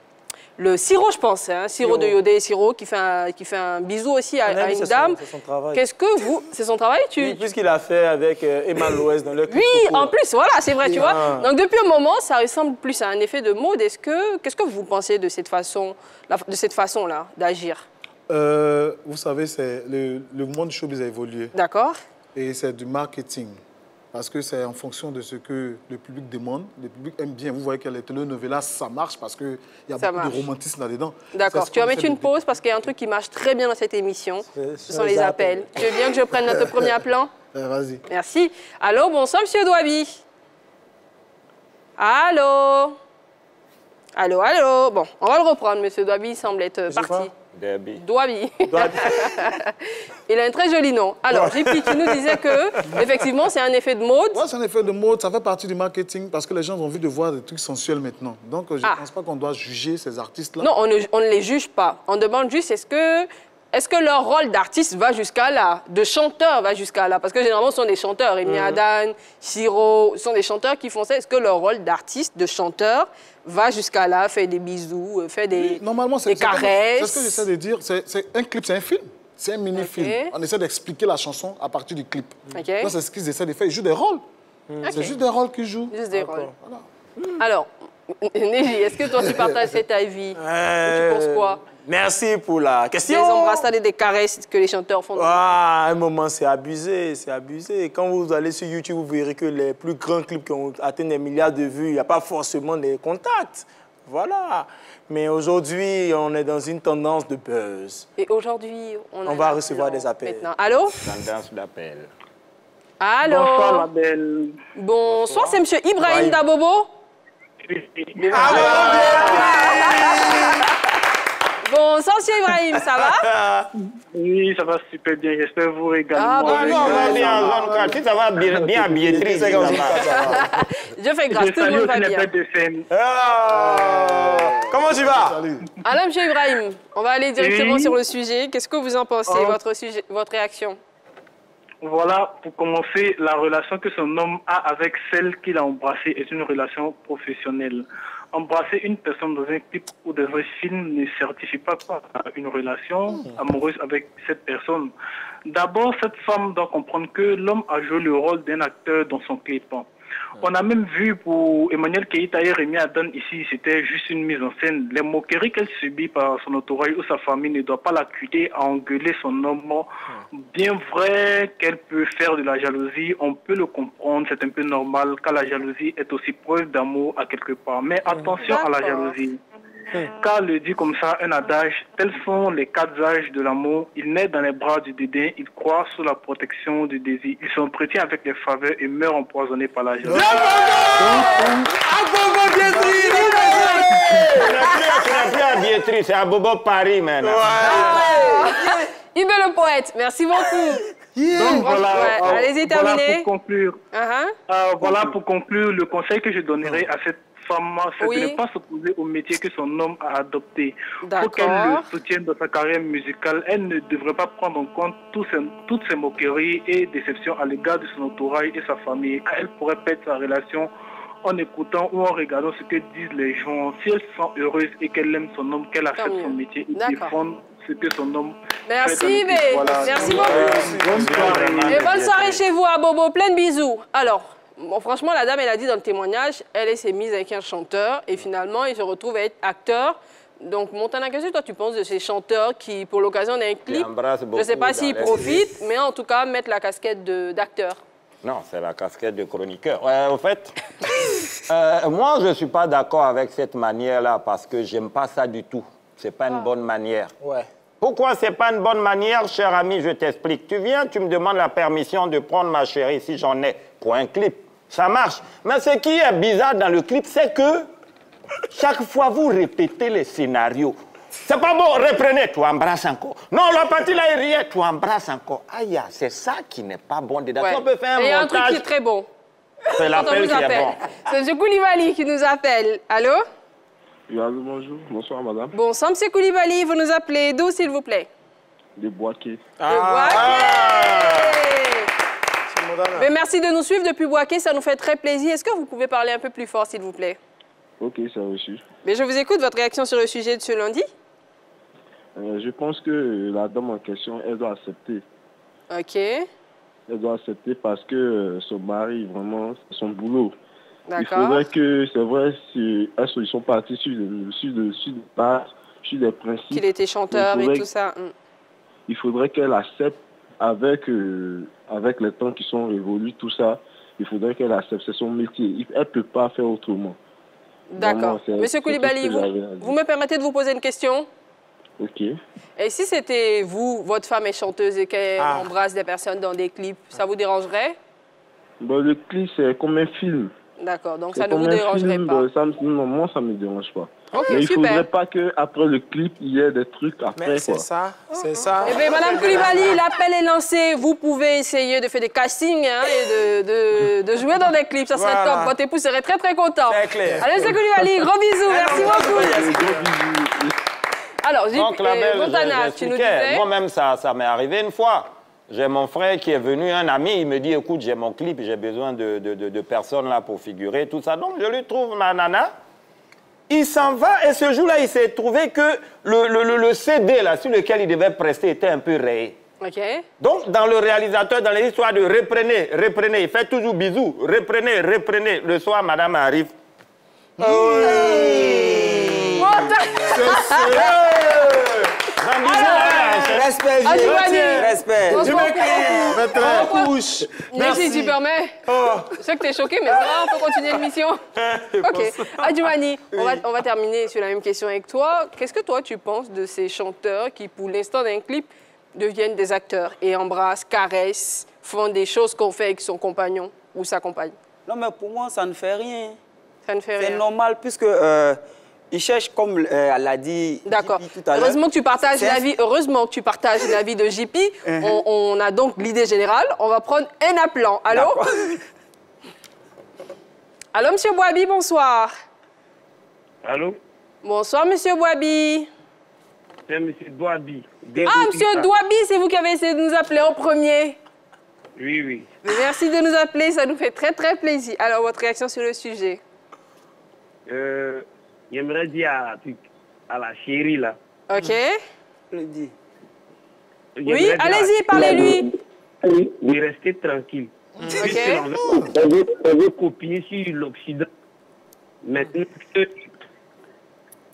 le Siro, je pense, hein, Siro de Yodé et Siro qui fait un bisou aussi à une dame. C'est son travail. Qu'est-ce que vous... C'est son travail Oui, puisqu'il a fait avec Emma Loès dans le clip. Oui, en plus, voilà, c'est vrai, tu vois. Donc depuis un moment, ça ressemble plus à un effet de mode. Qu'est-ce que vous pensez de cette façon-là d'agir? Vous savez, le monde du showbiz a évolué. D'accord. Et c'est du marketing. Parce que c'est en fonction de ce que le public demande. Le public aime bien. Vous voyez que les telenovelas, ça marche parce qu'il y a beaucoup de romantisme là-dedans. D'accord. Tu vas mettre une pause parce qu'il y a un truc qui marche très bien dans cette émission. Ce sont les appels. Tu veux bien que je prenne notre premier plan? Vas-y. Merci. Allô, bonsoir, monsieur Douabi. Allô? Allô, allô. Bon, on va le reprendre. Monsieur Douabi semble être parti. Douabi. Il a un très joli nom. Alors, JP, tu nous disais que, effectivement, c'est un effet de mode. Oui, c'est un effet de mode. Ça fait partie du marketing parce que les gens ont envie de voir des trucs sensuels maintenant. Donc, je ne pense pas qu'on doit juger ces artistes-là. Non, on ne les juge pas. On demande juste est-ce que leur rôle d'artiste va jusqu'à là, de chanteur va jusqu'à là? Parce que généralement, ce sont des chanteurs. Rémi Adan, Siro, ce sont des chanteurs qui font ça. Est-ce que leur rôle d'artiste, de chanteur, va jusqu'à là, fait des bisous, fait des, normalement, des caresses? C'est ce que j'essaie de dire. C'est un clip, c'est un film. C'est un mini-film. On essaie d'expliquer la chanson à partir du clip. Donc, c'est ce qu'ils essaient de faire. Ils jouent des rôles. C'est juste des rôles qu'ils jouent. Juste des rôles. Voilà. Alors, Neji, est-ce que toi, tu partages cet avis? Tu penses quoi? Merci pour la question. Des embrassades et des caresses que les chanteurs font. À un moment, c'est abusé, c'est abusé. Quand vous allez sur YouTube, vous verrez que les plus grands clips qui ont atteint des milliards de vues, il n'y a pas forcément des contacts. Voilà. Mais aujourd'hui, on est dans une tendance de buzz. Et aujourd'hui, on va recevoir des appels. Maintenant. Allô? Tendance d'appel. Allô? Bonsoir, ma belle. Bonsoir, c'est M. Ibrahim Dabobo. Bonsoir, M. Ibrahim, ça va? Oui, ça va super bien. J'espère vous également. Ah, bon, si ça va bien à billetterie, ça va. Je fais grâce, tout le monde va bien. Comment tu vas? Alors, M. Ibrahim, on va aller directement sur le sujet. Qu'est-ce que vous en pensez, votre réaction? Voilà, pour commencer, la relation que son homme a avec celle qu'il a embrassée est une relation professionnelle. Embrasser une personne dans un clip ou dans un film ne certifie pas une relation amoureuse avec cette personne. D'abord, cette femme doit comprendre que l'homme a joué le rôle d'un acteur dans son clip. On a même vu pour Emmanuel Keïta et Rémi Adan ici, c'était juste une mise en scène. Les moqueries qu'elle subit par son entourage ou sa famille ne doit pas l'accuser à engueuler son homme. Bien vrai qu'elle peut faire de la jalousie, on peut le comprendre, c'est un peu normal, car la jalousie est aussi preuve d'amour à quelque part. Mais attention à la jalousie. Car le dit comme ça un adage, tels sont les 4 âges de l'amour. Il naît dans les bras du dédain, il croit sous la protection du désir. Il s'entretient avec les faveurs et meurt empoisonné par la jalousie. C'est plus à Biétri, c'est à Bobo Paris maintenant. Ibe le poète, merci beaucoup. Donc voilà, allez-y, terminez. Voilà pour conclure. Voilà pour conclure, le conseil que je donnerai à cette femme, c'est de ne pas s'opposer au métier que son homme a adopté. Pour qu'elle le soutienne dans sa carrière musicale, elle ne devrait pas prendre en compte toutes ces moqueries et déceptions à l'égard de son entourage et sa famille, car elle pourrait perdre sa relation en écoutant ou en regardant ce que disent les gens. Si elle se sent heureuse et qu'elle aime son homme, qu'elle accepte son métier et défendre ce que son homme Merci, merci beaucoup. Bonne soirée. Et bonne soirée chez vous à Bobo, plein de bisous. Alors, bon, franchement, la dame, elle a dit dans le témoignage, elle s'est mise avec un chanteur et finalement, il se retrouve à être acteur. Donc, Montana, qu'est-ce que toi, tu penses de ces chanteurs qui, pour l'occasion d'un clip, je ne sais pas s'ils profitent, mais en tout cas, mettent la casquette d'acteur? Non, c'est la casquette de chroniqueur. Au fait, moi, je ne suis pas d'accord avec cette manière-là parce que j'aime pas ça du tout. Ce n'est pas une bonne manière. Pourquoi ce n'est pas une bonne manière, cher ami? Je t'explique. Tu viens, tu me demandes la permission de prendre ma chérie, si j'en ai, pour un clip. Ça marche. Mais ce qui est bizarre dans le clip, c'est que chaque fois, vous répétez les scénarios. C'est pas bon, reprenez, tu embrasses encore. Non, la partie là, il riait, tu embrasses encore. Aïe, c'est ça qui n'est pas bon dedans. On peut faire un montage. Il y a un truc qui est très bon. C'est l'appel qui est bon. C'est M. Koulibaly qui nous appelle. Allô? Oui, allô, bonjour. Bonsoir, madame. Bonsoir, M. Koulibaly. Vous nous appelez d'où, s'il vous plaît? De Boaké. De Boaké. Mais merci de nous suivre depuis Boaké, ça nous fait très plaisir. Est-ce que vous pouvez parler un peu plus fort, s'il vous plaît? Ok, c'est reçu. Mais je vous écoute, votre réaction sur le sujet de ce lundi? Je pense que la dame en question, elle doit accepter. Ok. Elle doit accepter parce que son mari, vraiment, c'est son boulot. D'accord. Il faudrait que, c'est vrai, si ils sont partis sur des principes. Qu'il était chanteur et tout ça. Il faudrait qu'elle accepte avec les temps qui sont révolus, tout ça. Il faudrait qu'elle accepte, c'est son métier. Elle ne peut pas faire autrement. D'accord. Monsieur Koulibaly, vous me permettez de vous poser une question? Ok. Et si c'était vous, votre femme est chanteuse et qu'elle embrasse des personnes dans des clips, ça vous dérangerait? Bon, le clip, c'est comme un film. D'accord, donc ça ne vous dérangerait pas? Non, moi, ça ne me dérange pas. Okay, mais il ne super. faudrait pas qu'après le clip, il y ait des trucs après. C'est ça, c'est ça. Eh bien, Madame Koulibaly, l'appel est lancé. Vous pouvez essayer de faire des castings et de jouer dans des clips. Ça serait top. Votre époux serait très, très content. C'est clair. Allez, M. Koulibaly, gros bisous. Merci beaucoup. Alors, Montana, tu nous disais... Moi-même, ça m'est arrivé une fois. J'ai mon frère qui est venu, un ami, il me dit, écoute, j'ai mon clip, j'ai besoin de personnes là pour figurer, tout ça. Donc, je lui trouve ma nana. Il s'en va et ce jour-là, il s'est trouvé que le CD là, sur lequel il devait prester était un peu rayé. Okay. Donc, dans le réalisateur, dans les histoires de reprenez, reprenez, il fait toujours bisous, reprenez, reprenez. Le soir, madame arrive. Respect, respect. Merci, tu permets. Je sais que tu es choqué, mais ça va, on peut continuer l'émission. Ok. Adjoumani, on va terminer sur la même question avec toi. Qu'est-ce que toi, tu penses de ces chanteurs qui, pour l'instant d'un clip, deviennent des acteurs et embrassent, caressent, font des choses qu'on fait avec son compagnon ou sa compagne? Non, mais pour moi, ça ne fait rien. Ça ne fait rien. C'est normal, puisque... il cherche, comme elle l'a dit tout à l'heure. Heureusement que tu partages l'avis. Heureusement que tu partages l'avis de JP. On a donc l'idée générale. On va prendre un appelant. Allô? Allô, Monsieur Boabi, bonsoir. Allô? Bonsoir, Monsieur Boabi. C'est Monsieur Boabi. Monsieur Boabi, c'est vous qui avez essayé de nous appeler en premier. Oui, oui. Merci de nous appeler, ça nous fait très, très plaisir. Alors, votre réaction sur le sujet? J'aimerais dire à la chérie, là. OK. Le dis. Oui, allez-y, parlez-lui. Oui, restez tranquille. Elle veut copier sur l'Occident. Maintenant,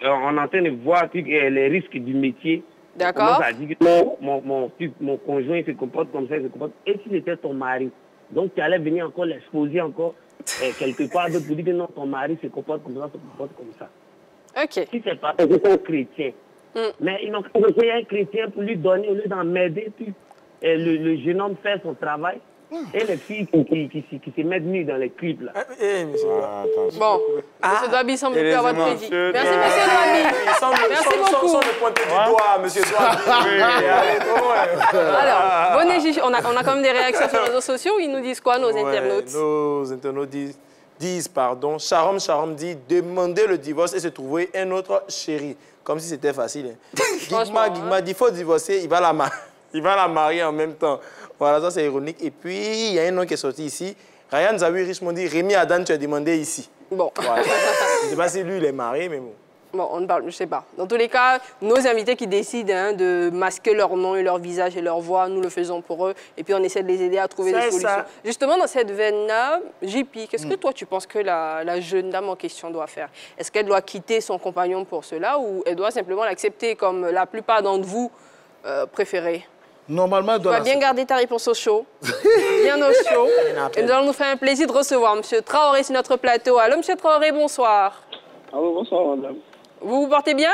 on est en train de voir les risques du métier. D'accord. On a dit que mon conjoint il se comporte comme ça, il se comporte. Et si c'était ton mari, donc tu allais venir encore l'exposer encore quelque part d'autre pour dire que non, ton mari se comporte comme ça, Ok. Si c'est pas un chrétien. Mais ils n'ont pas besoin d'un chrétien pour lui donner, au lieu d'emmerder, le jeune homme fait son travail. Et les filles qui se mettent nues dans les clips là. Bon, M. Douabi semble plus avoir crédit. Merci, M. Douabi. Merci beaucoup. Sans le pointer du doigt, M. Douabi. Alors, Bonnet Gigi, on a quand même des réactions sur les réseaux sociaux. Ils nous disent quoi, nos internautes? Nos internautes disent, pardon, Charom dit demander le divorce et se trouver un autre chéri. Comme si c'était facile. Guigma dit il faut divorcer, il va la marier en même temps. Voilà, ça c'est ironique. Et puis, il y a un nom qui est sorti ici. Ryan Zawi Richmond dit Rémi Adan, tu as demandé ici. Bon. Voilà. Je ne sais pas si lui, il est marié, mais bon. Bon, on ne parle, je ne sais pas. Dans tous les cas, nos invités qui décident de masquer leur nom et leur visage et leur voix, nous le faisons pour eux. Et puis, on essaie de les aider à trouver des solutions. Ça. Justement, dans cette veine-là, JP, qu'est-ce que toi, tu penses que la jeune dame en question doit faire? Est-ce qu'elle doit quitter son compagnon pour cela ou elle doit simplement l'accepter comme la plupart d'entre vous préférez? Normalement, tu vas bien garder ta réponse au chaud, bien au chaud. Et nous allons nous faire un plaisir de recevoir M. Traoré sur notre plateau. Allô, M. Traoré, bonsoir. Allô, bonsoir, madame. Vous vous portez bien?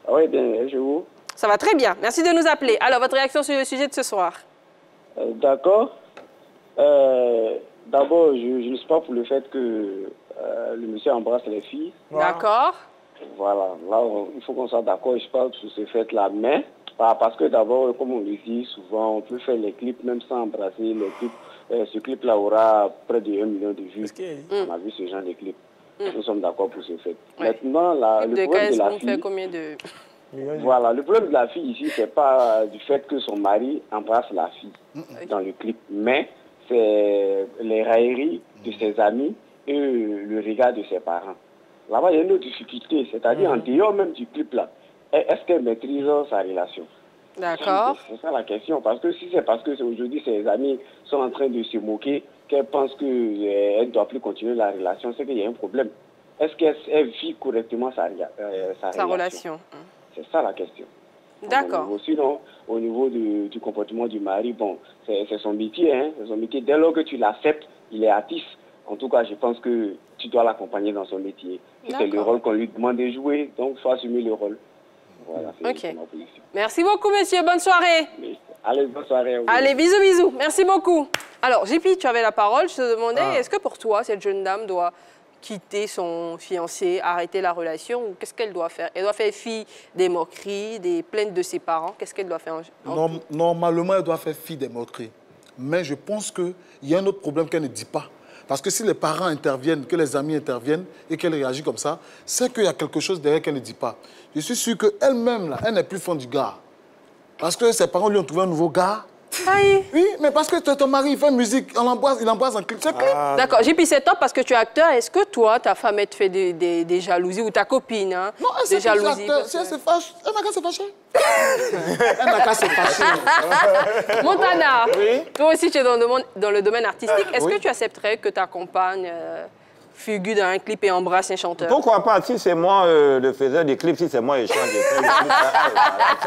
Oui, bien, je vous. Ça va très bien. Merci de nous appeler. Alors, votre réaction sur le sujet de ce soir? D'accord. D'abord, je ne suis pas pour le fait que le monsieur embrasse les filles. D'accord. Voilà. Là, il faut qu'on soit d'accord. Je parle sur ce fait-là. Mais, parce que d'abord, comme on le dit souvent, on peut faire les clips même sans embrasser les clips. Ce clip-là aura près de 1 million de vues. On a vu ce genre de clip. Nous sommes d'accord pour ce fait. Ouais. Maintenant, le problème de la fille... Fait combien de... Voilà, le problème de la fille ici, c'est pas du fait que son mari embrasse la fille dans le clip, mais c'est les railleries de ses amis et le regard de ses parents. Là-bas, il y a une autre difficulté, c'est-à-dire en dehors même du clip-là, est-ce qu'elle maîtrise sa relation? D'accord. C'est ça la question, parce que si c'est parce que aujourd'hui ses amis sont en train de se moquer, qu'elle pense qu'elle ne doit plus continuer la relation, c'est qu'il y a un problème. Est-ce qu'elle vit correctement sa relation? C'est ça la question. D'accord. Sinon, au niveau du comportement du mari, bon, c'est son métier, hein, c'est son métier. Dès lors que tu l'acceptes, il est artiste. En tout cas, je pense que tu dois l'accompagner dans son métier. C'est le rôle qu'on lui demande de jouer, donc il faut assumer le rôle. Voilà, c'est ma position. Merci beaucoup, monsieur. Bonne soirée. Allez, bonne soirée. Allez, bisous, bisous. Merci beaucoup. Alors, JP, tu avais la parole. Je te demandais, est-ce que pour toi, cette jeune dame doit quitter son fiancé, arrêter la relation, ou qu'est-ce qu'elle doit faire? Elle doit faire fi des moqueries, des plaintes de ses parents. Qu'est-ce qu'elle doit faire Normalement, elle doit faire fi des moqueries. Mais je pense qu'il y a un autre problème qu'elle ne dit pas. Parce que si les parents interviennent, que les amis interviennent et qu'elle réagit comme ça, c'est qu'il y a quelque chose derrière qu'elle ne dit pas. Je suis sûr qu'elle-même, là, elle n'est plus fan du gars. Parce que ses parents lui ont trouvé un nouveau gars. Aïe. Oui, mais parce que ton mari, il fait musique, il embrasse en clip. C'est clip. D'accord, JP, c'est top parce que tu es acteur. Est-ce que toi, ta femme, elle te fait des jalousies ou ta copine, hein, non, des jalousies? Si elle se fâche, elle n'a qu'à se fâcher. Elle n'a qu'à se fâcher. Montana, toi aussi, tu es dans le domaine artistique. Est-ce que tu accepterais que ta compagne figure dans un clip et embrasse un chanteur? Pourquoi pas? Si c'est moi le faiseur des clips, si c'est moi et chante des clips,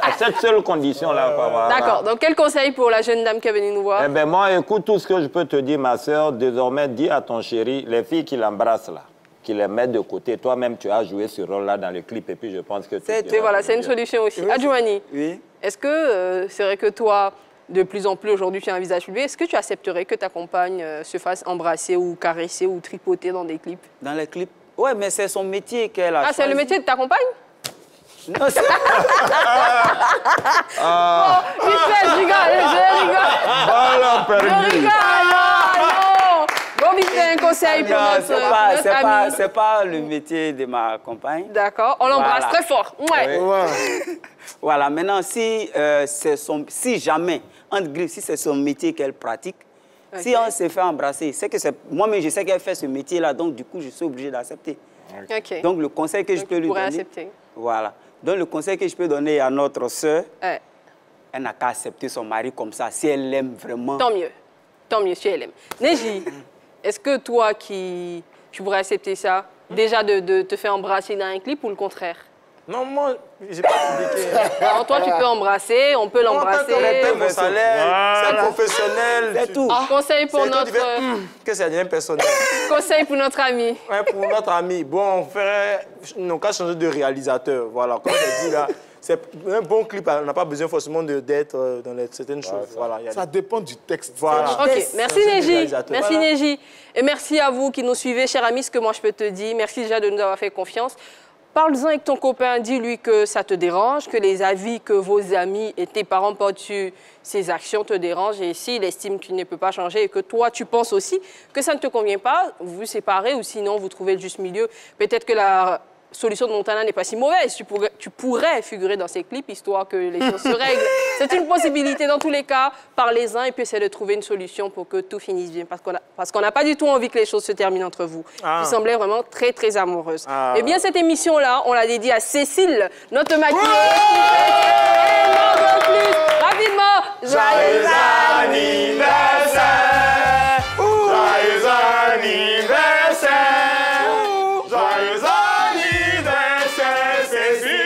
à cette seule condition-là. Voilà. D'accord. Donc, quel conseil pour la jeune dame qui est venue nous voir? Eh bien, moi, écoute tout ce que je peux te dire, ma soeur. Désormais, dis à ton chéri, les filles qui l'embrassent là, qui les mettent de côté. Toi-même, tu as joué ce rôle-là dans le clip et puis je pense que... Voilà, c'est une solution aussi. Oui. Adjoumani, est-ce que c'est vrai que toi, de plus en plus aujourd'hui, tu as un visage public. Est-ce que tu accepterais que ta compagne se fasse embrasser ou caresser ou tripoter dans des clips? Dans les clips? Oui, mais c'est son métier qu'elle a choisi. C'est le métier de ta compagne? Non, c'est... je rigole. Voilà, perdu. Je rigole, non. Bon, vite fait un conseil pour notre ami. C'est pas le métier de ma compagne. D'accord, on l'embrasse très fort. Ouais. Voilà, maintenant, si jamais, entre griffes, si c'est son métier qu'elle pratique, si on se fait embrasser, c'est que moi-même, je sais qu'elle fait ce métier-là, donc du coup, je suis obligé d'accepter. Donc, le conseil que je peux lui donner... accepter. Voilà. Donc, le conseil que je peux donner à notre sœur, elle n'a qu'à accepter son mari comme ça, si elle l'aime vraiment. Tant mieux. Tant mieux, tu l'aime. Neji, est-ce que toi tu pourrais accepter ça? Déjà de te faire embrasser dans un clip ou le contraire? Non, moi, j'ai pas compliqué. Non, toi, tu peux embrasser, on peut l'embrasser. On paye mon salaire, c'est professionnel. C'est tout. Conseil pour notre... Qu'est-ce que c'est personnel? Conseil pour notre ami. Ouais, pour notre ami. Bon, on ferait... Non, qu'à changer de réalisateur. Voilà, comme je dis là, c'est un bon clip, on n'a pas besoin forcément d'être dans certaines choses. Voilà, ça dépend du texte. Voilà. Ok, merci Neji. Merci Neji. Et merci à vous qui nous suivez, chers amis, ce que moi je peux te dire. Merci déjà de nous avoir fait confiance. Parle-en avec ton copain, dis-lui que ça te dérange, que les avis que vos amis et tes parents portent sur ces actions te dérangent. Et s'il estime qu'il ne peut pas changer et que toi, tu penses aussi que ça ne te convient pas, vous vous séparez ou sinon vous trouvez le juste milieu. Peut-être que la solution de Montana n'est pas si mauvaise. Tu pourrais figurer dans ces clips, histoire que les choses se règlent. C'est une possibilité. Dans tous les cas, parlez-en et puis essayez de trouver une solution pour que tout finisse bien. Parce qu'on n'a pas du tout envie que les choses se terminent entre vous. Vous semblez vraiment très, très amoureuse. Eh bien, cette émission-là, on l'a dédiée à Cécile, notre maquilleuse. Et non de plus. Rapidement, joyeux anniversaire! Joyeux anniversaire! Joyeux anniversaire, Cécile!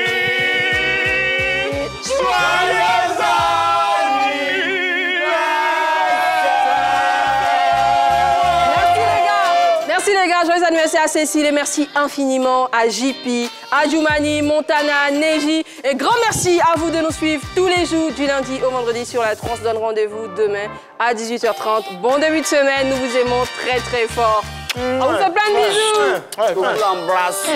Joyeux anniversaire! Merci les gars, joyeux anniversaire à Cécile et merci infiniment à JP, à Djoumani, Montana, Neji. Et grand merci à vous de nous suivre tous les jours du lundi au vendredi sur la Trans. Donne rendez-vous demain à 18h30. Bon début de semaine, nous vous aimons très très fort. On vous fait plein de bisous. On vous l'embrasse.